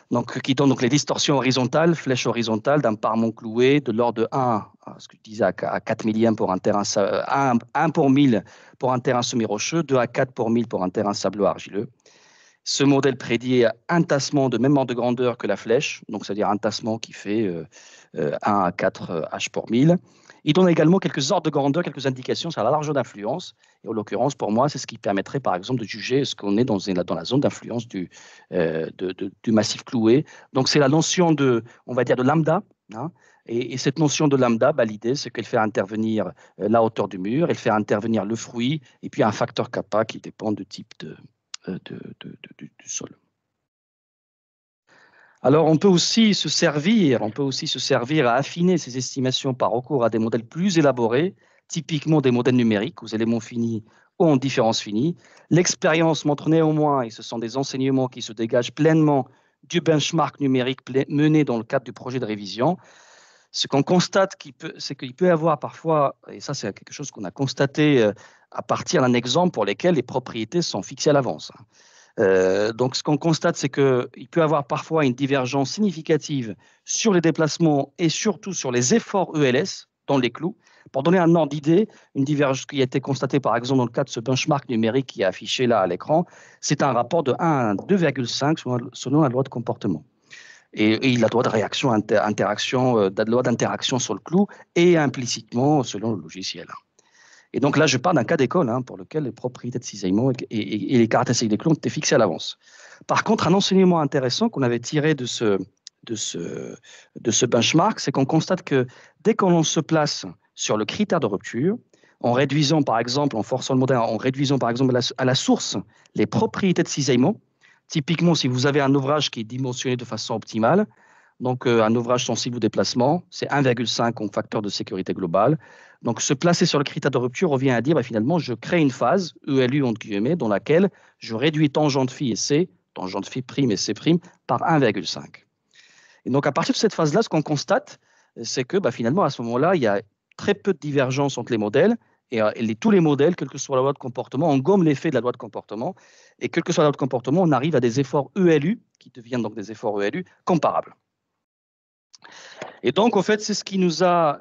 S1: donc, qui donne donc les distorsions horizontales, flèches horizontales d'un parement cloué de l'ordre de 1, ce que je disais, à 4 millièmes pour un terrain, 1 pour 1000 pour un terrain semi-rocheux, 2 à 4 pour 1000 pour un terrain sableux argileux. Ce modèle prédit un tassement de même ordre de grandeur que la flèche, donc c'est-à-dire un tassement qui fait 1 à 4 H pour 1000. Il donne également quelques ordres de grandeur, quelques indications sur la largeur d'influence. Et en l'occurrence, pour moi, c'est ce qui permettrait, par exemple, de juger ce qu'on est dans la zone d'influence du massif cloué. Donc, c'est la notion on va dire, de lambda. Hein, et cette notion de lambda, l'idée, c'est qu'elle fait intervenir la hauteur du mur, elle fait intervenir le fruit, et puis un facteur kappa qui dépend du type du sol. Alors, on peut aussi se servir à affiner ces estimations par recours à des modèles plus élaborés, typiquement des modèles numériques aux éléments finis ou en différence finie. L'expérience montre néanmoins, et ce sont des enseignements qui se dégagent pleinement du benchmark numérique mené dans le cadre du projet de révision. Ce qu'on constate, c'est qu'il peut y avoir parfois, et ça c'est quelque chose qu'on a constaté à partir d'un exemple pour lequel les propriétés sont fixées à l'avance. Donc, ce qu'on constate, c'est qu'il peut y avoir parfois une divergence significative sur les déplacements et surtout sur les efforts ELS dans les clous. Pour donner un ordre d'idée, une divergence qui a été constatée par exemple dans le cas de ce benchmark numérique qui est affiché là à l'écran, c'est un rapport de 1 à 2,5 selon la loi de comportement. Et la loi de réaction, la loi d'interaction sur le clou et implicitement selon le logiciel. Et donc là, je parle d'un cas d'école pour lequel les propriétés de cisaillement et les caractéristiques des clous ont été fixées à l'avance. Par contre, un enseignement intéressant qu'on avait tiré de ce benchmark, c'est qu'on constate que dès qu'on se place sur le critère de rupture, en réduisant par exemple, en forçant le modèle, en réduisant par exemple à la source les propriétés de cisaillement, typiquement si vous avez un ouvrage qui est dimensionné de façon optimale, donc un ouvrage sensible au déplacement, c'est 1,5 en facteur de sécurité globale. Donc se placer sur le critère de rupture revient à dire finalement je crée une phase, ELU entre guillemets, dans laquelle je réduis tangente phi et C, tangente phi prime et C prime, par 1,5. Et donc à partir de cette phase-là, ce qu'on constate, c'est que finalement à ce moment-là, il y a très peu de divergence entre les modèles. Et tous les modèles, quelle que soit la loi de comportement, on gomme l'effet de la loi de comportement. Et quelle que soit la loi de comportement, on arrive à des efforts ELU, qui deviennent donc des efforts ELU comparables. Et donc, en fait, c'est ce qui nous a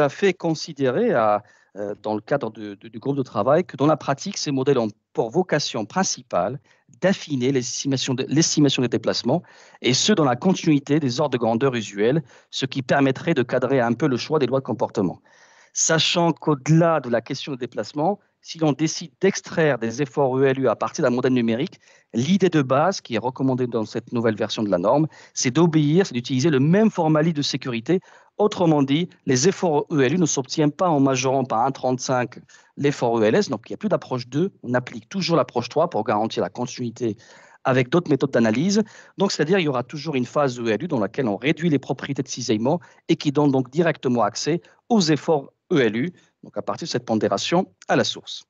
S1: fait considérer, dans le cadre du groupe de travail, que dans la pratique, ces modèles ont pour vocation principale d'affiner l'estimation des déplacements, et ce, dans la continuité des ordres de grandeur usuels, ce qui permettrait de cadrer un peu le choix des lois de comportement. Sachant qu'au-delà de la question de déplacement, si l'on décide d'extraire des efforts ELU à partir d'un modèle numérique, l'idée de base qui est recommandée dans cette nouvelle version de la norme, c'est d'utiliser le même format de sécurité. Autrement dit, les efforts ELU ne s'obtiennent pas en majorant par 1,35 l'effort ELS, donc il n'y a plus d'approche 2, on applique toujours l'approche 3 pour garantir la continuité avec d'autres méthodes d'analyse. Donc, c'est-à-dire il y aura toujours une phase ELU dans laquelle on réduit les propriétés de cisaillement et qui donne donc directement accès aux efforts ELU, donc à partir de cette pondération à la source.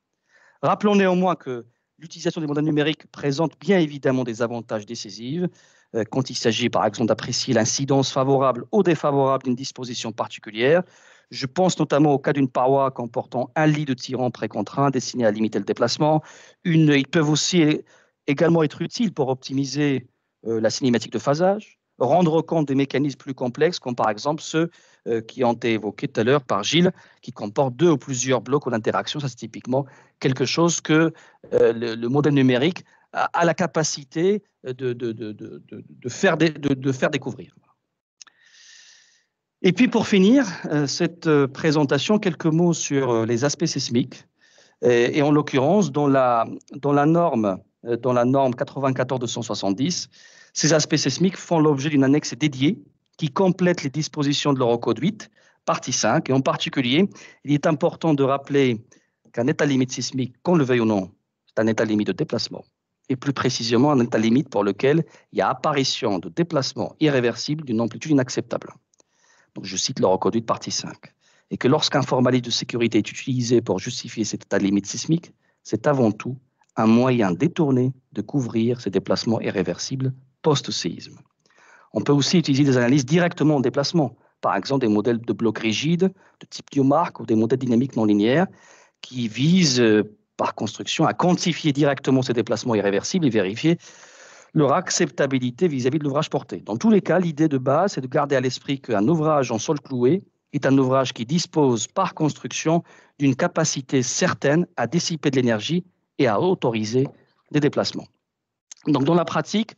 S1: Rappelons néanmoins que l'utilisation des modèles numériques présente bien évidemment des avantages décisifs quand il s'agit par exemple d'apprécier l'incidence favorable ou défavorable d'une disposition particulière. Je pense notamment au cas d'une paroi comportant un lit de tirant précontraint destiné à limiter le déplacement. Ils peuvent aussi également être utiles pour optimiser la cinématique de phasage, rendre compte des mécanismes plus complexes, comme par exemple ceux qui ont été évoqués tout à l'heure par Gilles, qui comportent 2 ou plusieurs blocs d'interaction. Ça, c'est typiquement quelque chose que le modèle numérique a la capacité de faire découvrir. Et puis, pour finir cette présentation, quelques mots sur les aspects sismiques. Et en l'occurrence, dans la norme 94-270, ces aspects sismiques font l'objet d'une annexe dédiée qui complète les dispositions de l'Eurocode 8, partie 5. Et en particulier, il est important de rappeler qu'un état limite sismique, qu'on le veuille ou non, c'est un état limite de déplacement. Et plus précisément, un état limite pour lequel il y a apparition de déplacement irréversible d'une amplitude inacceptable. Donc, je cite l'Eurocode 8, partie 5. Et que lorsqu'un formalisme de sécurité est utilisé pour justifier cet état limite sismique, c'est avant tout un moyen détourné de couvrir ces déplacements irréversibles post-séisme. On peut aussi utiliser des analyses directement en déplacement, par exemple des modèles de blocs rigides de type Newmark ou des modèles dynamiques non linéaires qui visent par construction à quantifier directement ces déplacements irréversibles et vérifier leur acceptabilité vis-à-vis de l'ouvrage porté. Dans tous les cas, l'idée de base, c'est de garder à l'esprit qu'un ouvrage en sol cloué est un ouvrage qui dispose par construction d'une capacité certaine à dissiper de l'énergie et à autoriser des déplacements. Donc, dans la pratique,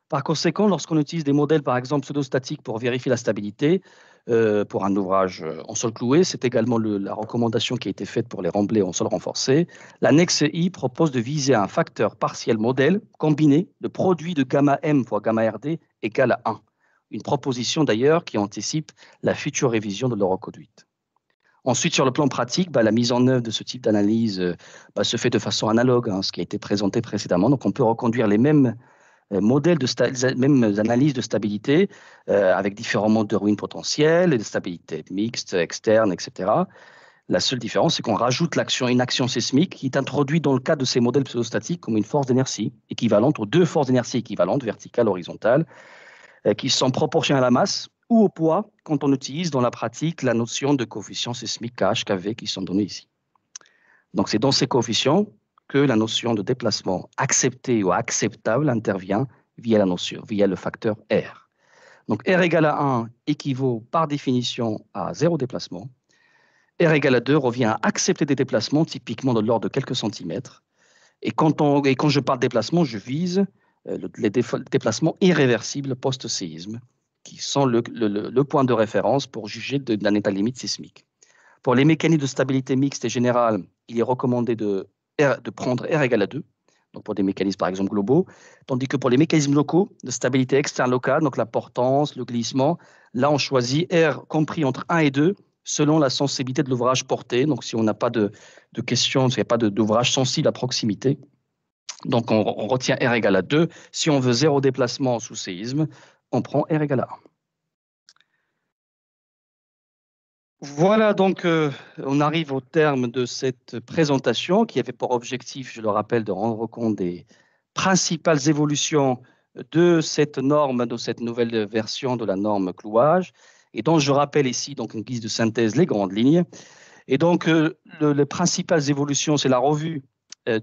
S1: par conséquent, lorsqu'on utilise des modèles, par exemple, pseudostatiques pour vérifier la stabilité pour un ouvrage en sol cloué, c'est également la recommandation qui a été faite pour les remblais en sol renforcé. L'annexe I propose de viser un facteur partiel modèle combiné de produit de gamma M fois gamma RD égale à 1. Une proposition d'ailleurs qui anticipe la future révision de l'Eurocode 8. Ensuite, sur le plan pratique, la mise en œuvre de ce type d'analyse se fait de façon analogue à ce qui a été présenté précédemment. Donc, on peut reconduire les mêmes modèles mêmes analyses de stabilité avec différents modes de ruine potentielle, de stabilité mixte, externe, etc. La seule différence, c'est qu'on rajoute une action sismique qui est introduite dans le cadre de ces modèles pseudostatiques comme une force d'inertie équivalente aux 2 forces d'inertie équivalentes, verticales, horizontales, qui sont proportionnelles à la masse ou au poids quand on utilise dans la pratique la notion de coefficient sismique KH, KV qui sont donnés ici. Donc, c'est dans ces coefficients que la notion de déplacement accepté ou acceptable intervient via le facteur R. Donc, R égale à 1 équivaut par définition à 0 déplacement. R égale à 2 revient à accepter des déplacements typiquement de l'ordre de quelques centimètres. Et quand je parle de déplacement, je vise les déplacements irréversibles post-séisme, qui sont le point de référence pour juger d'un état limite sismique. Pour les mécanismes de stabilité mixte et générale, il est recommandé de prendre R égale à 2, donc pour des mécanismes par exemple globaux, tandis que pour les mécanismes locaux de stabilité externe locale, donc la portance, le glissement, là on choisit R compris entre 1 et 2 selon la sensibilité de l'ouvrage porté. Donc si on n'a pas de question, s'il n'y a pas d'ouvrage sensible à proximité, donc on retient R égale à 2. Si on veut 0 déplacement sous séisme, on prend R égale à 1. Voilà, donc on arrive au terme de cette présentation qui avait pour objectif, je le rappelle, de rendre compte des principales évolutions de cette norme, de cette nouvelle version de la norme clouage. et dont je rappelle ici, donc en guise de synthèse, les grandes lignes. Et donc, les principales évolutions, c'est la revue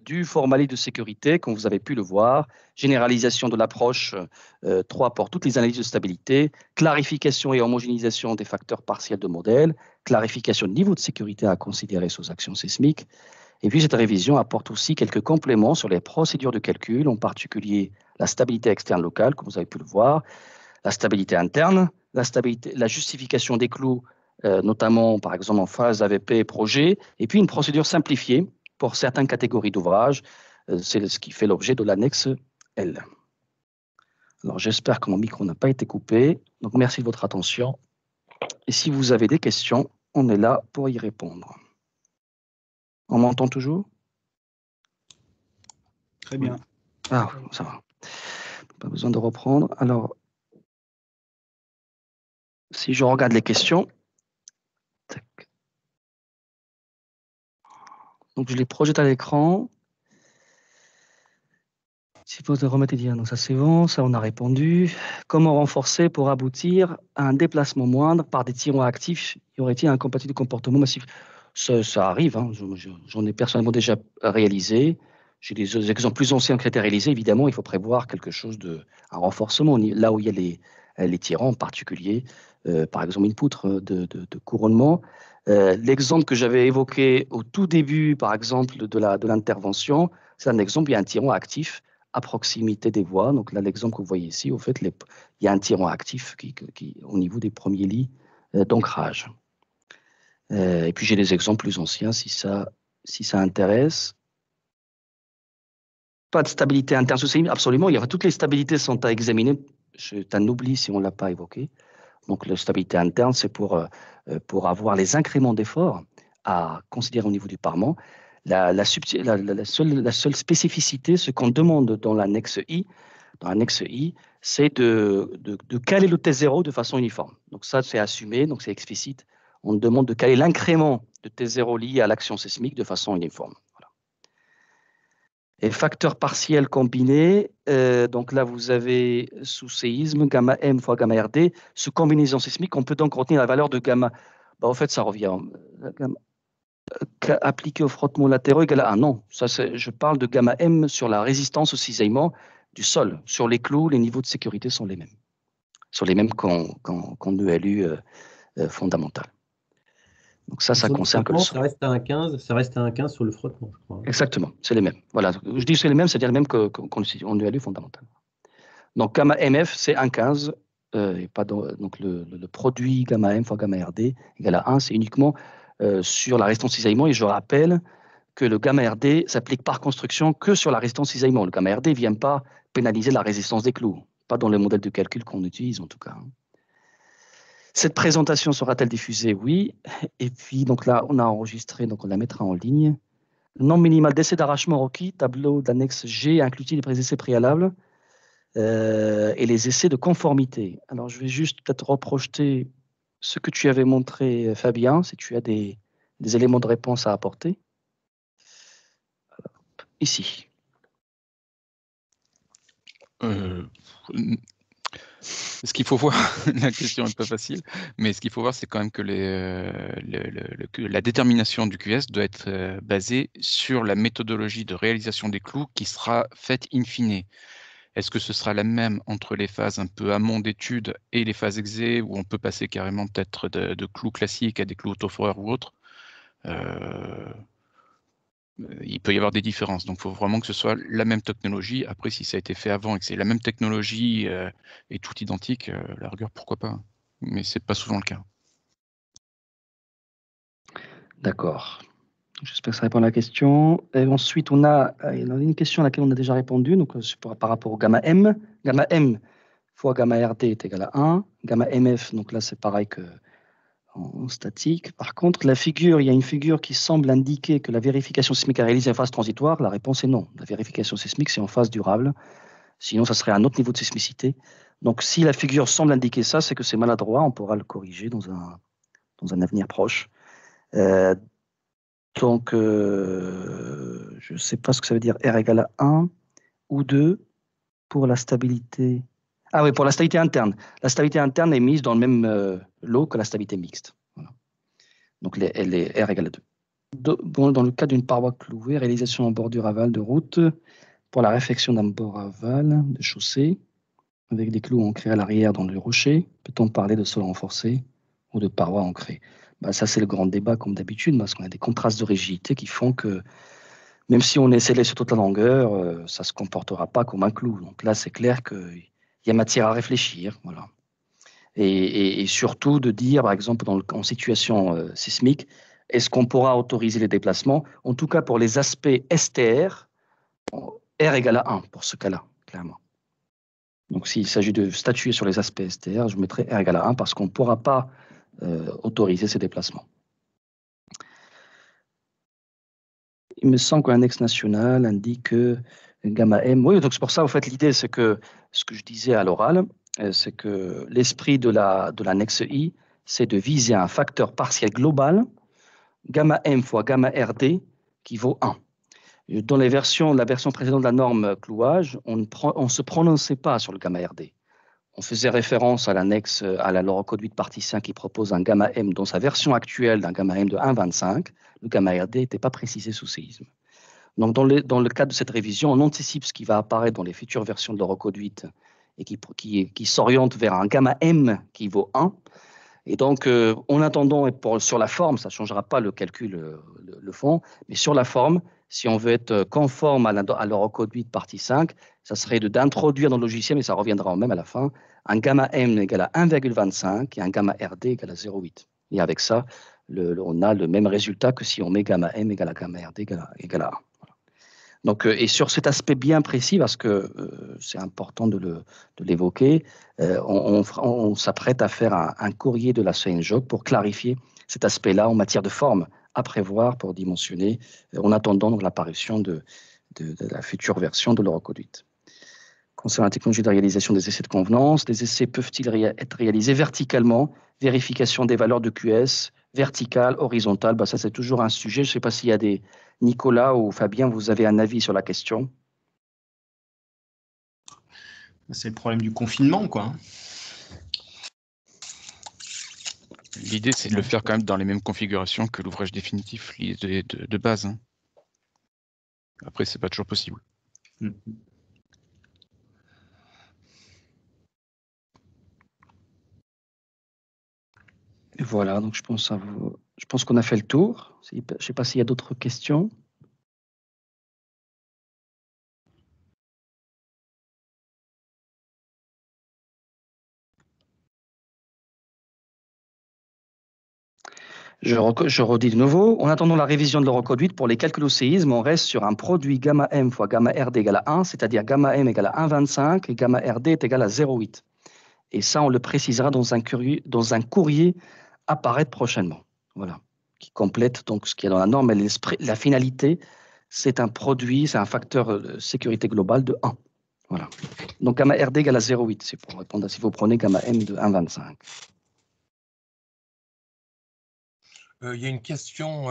S1: du formalisme de sécurité, comme vous avez pu le voir, généralisation de l'approche 3 pour toutes les analyses de stabilité, clarification et homogénéisation des facteurs partiels de modèle, clarification du niveau de sécurité à considérer sous actions sismiques. Et puis, cette révision apporte aussi quelques compléments sur les procédures de calcul, en particulier la stabilité externe locale, comme vous avez pu le voir, la stabilité interne, la justification des clous, notamment par exemple en phase AVP projet, et puis une procédure simplifiée pour certaines catégories d'ouvrages. C'est ce qui fait l'objet de l'annexe L. Alors j'espère que mon micro n'a pas été coupé. Donc merci de votre attention. Et si vous avez des questions, on est là pour y répondre. On m'entend toujours?
S4: Très bien.
S1: Ah, ça va. Pas besoin de reprendre. Alors, si je regarde les questions, tac. Donc je les projette à l'écran. Si vous remettez dire, donc ça c'est bon, ça on a répondu. Comment renforcer pour aboutir à un déplacement moindre par des tirants actifs? Y aurait-il un compatible de comportement massif? Ça arrive, hein. J'en ai personnellement déjà réalisé. J'ai des exemples plus anciens qui ont été réalisés. Évidemment, il faut prévoir quelque chose un renforcement là où il y a les tirants en particulier, par exemple une poutre de couronnement. L'exemple que j'avais évoqué au tout début, par exemple, de l'intervention, c'est un exemple, il y a un tirant actif à proximité des voies. Donc là, l'exemple que vous voyez ici, au fait, il y a un tirant actif au niveau des premiers lits d'ancrage. Et puis j'ai des exemples plus anciens si ça intéresse. Pas de stabilité interne sous séisme, absolument. Toutes les stabilités sont à examiner. C'est un oubli si on ne l'a pas évoqué. Donc la stabilité interne, c'est pour avoir les incréments d'effort à considérer au niveau du parement. La seule spécificité, ce qu'on demande dans l'annexe I, c'est de caler le T0 de façon uniforme. Donc ça, c'est assumé, donc c'est explicite. On demande de caler l'incrément de T0 lié à l'action sismique de façon uniforme. Voilà. Et facteurs partiels combinés, donc là, vous avez sous séisme, gamma M fois gamma RD. Sous combinaison sismique, on peut donc retenir la valeur de gamma. En fait, ça revient. Appliqué aux frottements latéraux égale à 1. Non, je parle de gamma M sur la résistance au cisaillement du sol. Sur les clous, les niveaux de sécurité sont les mêmes. Sont les mêmes qu'en ELU fondamental. Donc ça concerne que le sol.
S5: Ça reste à un 15 sur le frottement, je crois.
S1: Exactement, c'est les mêmes. Voilà, je dis c'est les mêmes, c'est-à-dire les mêmes qu'en ELU fondamental. Donc gamma MF, c'est 1,15. Et pas donc le produit gamma M fois gamma RD égale à 1, c'est uniquement sur la résistance cisaillement. Et je rappelle que le gamma RD s'applique par construction que sur la résistance cisaillement. Le gamma RD ne vient pas pénaliser la résistance des clous, pas dans le modèle de calcul qu'on utilise en tout cas. Cette présentation sera-t-elle diffusée? Oui. Et puis donc là, on a enregistré, donc on la mettra en ligne. Le nombre minimal d'essais d'arrachement requis, tableau d'annexe G, inclut-il les essais préalables et les essais de conformité. Alors je vais juste peut-être reprojeter ce que tu avais montré, Fabien, si tu as des éléments de réponse à apporter. Ici.
S3: Ce qu'il faut voir, la question n'est pas facile, mais ce qu'il faut voir, c'est quand même que la détermination du QS doit être basée sur la méthodologie de réalisation des clous qui sera faite in fine. Est-ce que ce sera la même entre les phases un peu amont d'études et les phases exé, où on peut passer carrément peut-être de clous classiques à des clous autoforeurs ou autres? Il peut y avoir des différences, donc il faut vraiment que ce soit la même technologie. Après, si ça a été fait avant et que c'est la même technologie et tout identique, la rigueur, pourquoi pas, mais c'est pas souvent le cas.
S1: D'accord. J'espère que ça répond à la question. Et ensuite, il y a une question à laquelle on a déjà répondu, donc par rapport au gamma M. Gamma M fois gamma RD est égal à 1. Gamma MF, donc là, c'est pareil qu'en statique. Par contre, il y a une figure qui semble indiquer que la vérification sismique a réalisé en phase transitoire. La réponse est non. La vérification sismique, c'est en phase durable. Sinon, ça serait un autre niveau de sismicité. Donc, si la figure semble indiquer ça, c'est que c'est maladroit. On pourra le corriger dans un avenir proche. Donc, je ne sais pas ce que ça veut dire R égale à 1 ou 2 pour la stabilité. Ah oui, pour la stabilité interne. La stabilité interne est mise dans le même lot que la stabilité mixte. Voilà. Donc elle est R égale à 2. Bon, dans le cas d'une paroi clouée, réalisation en bordure aval de route pour la réfection d'un bord aval de chaussée avec des clous ancrés à l'arrière dans le rocher, peut-on parler de sol renforcé ou de paroi ancrée? Bah, ça, c'est le grand débat comme d'habitude, parce qu'on a des contrastes de rigidité qui font que même si on est scellé sur toute la longueur, ça ne se comportera pas comme un clou. Donc là, c'est clair qu'il y a matière à réfléchir. Voilà. Et surtout de dire, par exemple, en situation sismique, est-ce qu'on pourra autoriser les déplacements? En tout cas, pour les aspects STR, R égale à 1 pour ce cas-là, clairement. Donc, s'il s'agit de statuer sur les aspects STR, je mettrai R égale à 1 parce qu'on ne pourra pas autoriser ces déplacements. Il me semble qu'un annexe national indique que gamma M. Oui, donc c'est pour ça, en fait, l'idée, c'est que ce que je disais à l'oral, c'est que l'esprit de l'annexe I, c'est de viser un facteur partiel global, gamma M fois gamma RD, qui vaut 1. Dans la version précédente de la norme clouage, on ne se prononçait pas sur le gamma RD. On faisait référence à l'annexe, à la l'Eurocode 8 partie 5 qui propose un gamma M dans sa version actuelle d'un gamma M de 1,25. Le gamma RD n'était pas précisé sous séisme. Donc, dans le cadre de cette révision, on anticipe ce qui va apparaître dans les futures versions de l'Eurocode 8 et qui s'oriente vers un gamma M qui vaut 1. Et donc, en attendant, sur la forme, ça ne changera pas le calcul, le fond, mais sur la forme, si on veut être conforme à l'Eurocode 8 partie 5, ça serait d'introduire dans le logiciel, mais ça reviendra même à la fin, un gamma M égale à 1,25 et un gamma RD égale à 0,8. Et avec ça, on a le même résultat que si on met gamma M égale à gamma RD égale à 1. Donc, et sur cet aspect bien précis, parce que c'est important de l'évoquer, on s'apprête à faire un courrier de la CNJOC pour clarifier cet aspect-là en matière de forme à prévoir pour dimensionner, en attendant donc l'apparition de la future version de l'Eurocode 8. Concernant la technologie de réalisation des essais de convenance, les essais peuvent-ils être réalisés verticalement? Vérification des valeurs de QS, verticale, horizontale, bah ça c'est toujours un sujet. Je ne sais pas s'il y a des... Nicolas ou Fabien, vous avez un avis sur la question?
S2: C'est le problème du confinement, quoi.
S3: L'idée, c'est de le faire quand même dans les mêmes configurations que l'ouvrage définitif de base. Hein. Après, c'est pas toujours possible.
S1: Et voilà, donc je pense qu'on a fait le tour. Je ne sais pas s'il y a d'autres questions. Je redis de nouveau. En attendant la révision de l'Eurocode 8, pour les calculs au séisme, on reste sur un produit gamma M fois gamma RD égale à 1, c'est-à-dire gamma M égale à 1,25 et gamma RD est égal à 0,8. Et ça, on le précisera dans un courrier apparaître prochainement. Voilà, qui complète donc ce qui est dans la norme. Mais la finalité, c'est un produit, c'est un facteur de sécurité globale de 1. Voilà. Donc gamma RD égale à 0,8, c'est pour répondre à si vous prenez gamma M de 1,25.
S7: Il y a une question,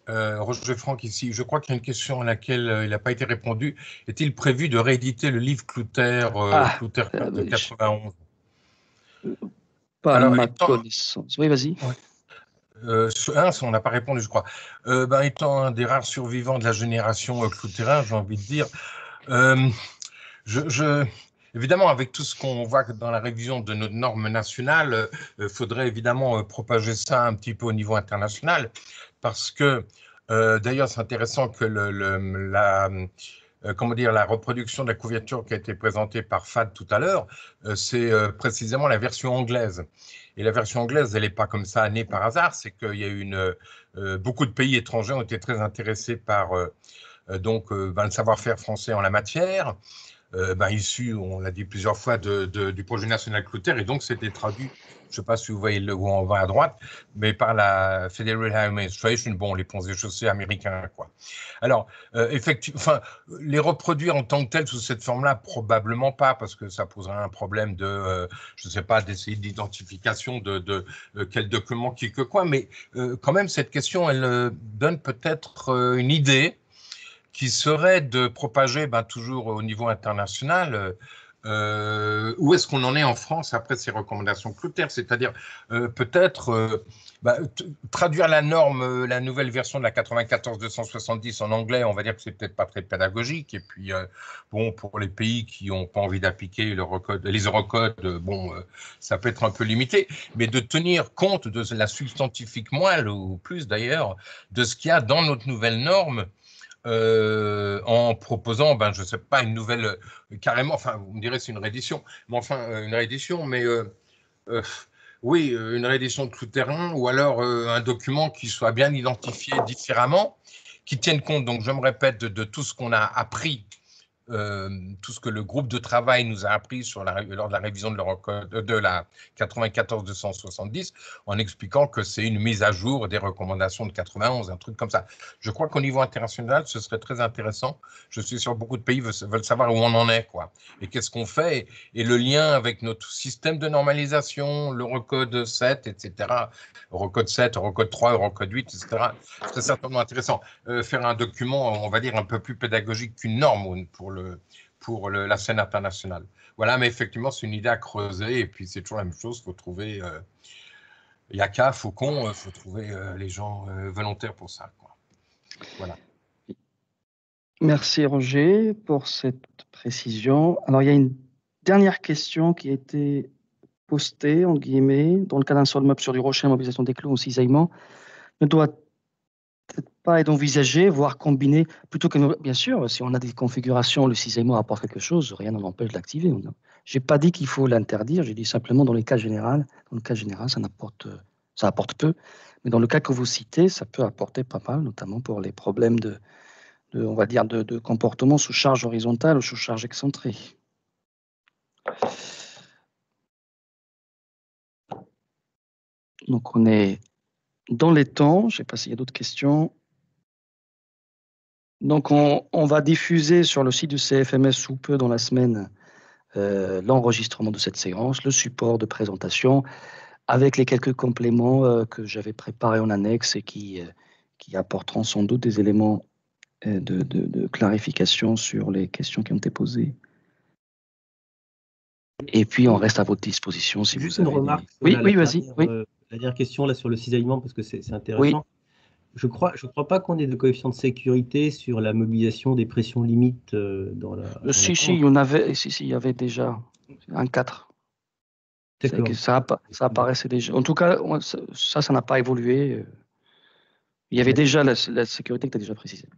S7: Roger Franck ici, je crois qu'il y a une question à laquelle il n'a pas été répondu. Est-il prévu de rééditer le livre Cloutaire, Cloutaire de 91?
S1: Pas
S7: Alors,
S1: à ma connaissance. Oui, vas-y.
S7: Ouais. On n'a pas répondu, je crois. Étant un des rares survivants de la génération Cloutairin, j'ai envie de dire, évidemment, avec tout ce qu'on voit dans la révision de nos normes nationales, il faudrait évidemment propager ça un petit peu au niveau international, parce que, d'ailleurs, c'est intéressant que la reproduction de la couverture qui a été présentée par Fad tout à l'heure, c'est précisément la version anglaise. Et la version anglaise, elle n'est pas comme ça née par hasard, c'est qu'il y a beaucoup de pays étrangers ont été très intéressés par le savoir-faire français en la matière. Issu, on l'a dit plusieurs fois, du projet national Cloutaire, et donc c'était traduit, je ne sais pas si vous voyez où on va à droite, mais par la Federal Highway Administration, les ponts et chaussées américains, quoi. Alors, effectivement, les reproduire en tant que tels sous cette forme-là, probablement pas, parce que ça poserait un problème de, je ne sais pas, d'essayer d'identification de quel document, qui que quoi, mais quand même, cette question, elle donne peut-être une idée qui serait de propager toujours au niveau international où est-ce qu'on en est en France après ces recommandations Cloutaire, c'est-à-dire peut-être traduire la norme, la nouvelle version de la 94-270 en anglais, on va dire que c'est peut-être pas très pédagogique, et puis bon, pour les pays qui n'ont pas envie d'appliquer les Eurocodes, bon, ça peut être un peu limité, mais de tenir compte de la substantifique moelle, ou plus d'ailleurs, de ce qu'il y a dans notre nouvelle norme, en proposant, ben, je ne sais pas, une nouvelle, carrément, enfin, vous me direz c'est une réédition, mais enfin, une réédition, mais oui, une réédition de tout-terrain, ou alors un document qui soit bien identifié différemment, qui tienne compte, donc je me répète, de tout ce qu'on a appris, tout ce que le groupe de travail nous a appris lors de la révision de la 94-270, en expliquant que c'est une mise à jour des recommandations de 91, un truc comme ça. Je crois qu'au niveau international, ce serait très intéressant. Je suis sûr que beaucoup de pays veulent savoir où on en est, quoi, et qu'est-ce qu'on fait, et le lien avec notre système de normalisation, l'Eurocode 7, etc., Eurocode 7, Eurocode 3, Eurocode 8, etc. C'est certainement intéressant. Faire un document, on va dire, un peu plus pédagogique qu'une norme pour la scène internationale. Voilà, mais effectivement, c'est une idée à creuser, et puis c'est toujours la même chose, il faut trouver Yaka, Faucon, il faut trouver les gens volontaires pour ça, quoi. Voilà.
S1: Merci Roger pour cette précision. Alors, il y a une dernière question qui a été postée, entre guillemets, dans le cas d'un sol meuble sur du rocher, la mobilisation des clous au cisaillement ne doit peut-être pas être envisagé, voire combiné, plutôt que, bien sûr, si on a des configurations, le cisaillement apporte quelque chose, rien n'en empêche de l'activer. Je n'ai pas dit qu'il faut l'interdire, j'ai dit simplement dans le cas général, ça apporte peu, mais dans le cas que vous citez, ça peut apporter pas mal, notamment pour les problèmes on va dire, de comportement sous charge horizontale ou sous charge excentrée. Donc on est dans les temps, je ne sais pas s'il y a d'autres questions. Donc on va diffuser sur le site du CFMS sous peu dans la semaine l'enregistrement de cette séance, le support de présentation, avec les quelques compléments que j'avais préparés en annexe et qui apporteront sans doute des éléments de clarification sur les questions qui ont été posées. Et puis, on reste à votre disposition si
S5: Juste
S1: vous avez
S5: une remarque sur
S1: Oui, vas-y. Oui.
S5: La dernière question là, sur le cisaillement, parce que c'est intéressant.
S1: Oui.
S5: Je crois pas qu'on ait de coefficient de sécurité sur la mobilisation des pressions limites dans la...
S1: Si, il y avait déjà un 4.
S5: D'accord.
S1: Ça apparaissait déjà. En tout cas, ça n'a pas évolué. Il y avait déjà la sécurité que tu as déjà précisée.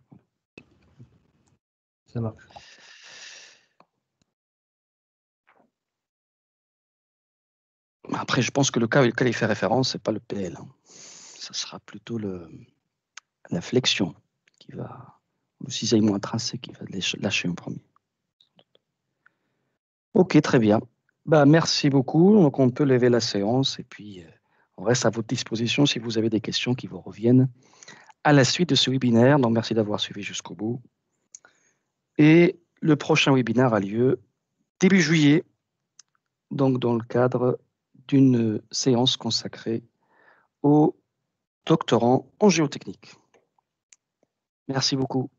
S5: Ça marche.
S1: Après, je pense que le cas auquel il fait référence, ce n'est pas le PL. Ça sera plutôt la flexion qui va, le cisaillement intrinsèque qui va lâcher en premier. Ok, très bien. Merci beaucoup. Donc, on peut lever la séance et puis on reste à votre disposition si vous avez des questions qui vous reviennent à la suite de ce webinaire. Donc, merci d'avoir suivi jusqu'au bout. Et le prochain webinaire a lieu début juillet, donc dans le cadre d'une séance consacrée aux doctorants en géotechnique. Merci beaucoup.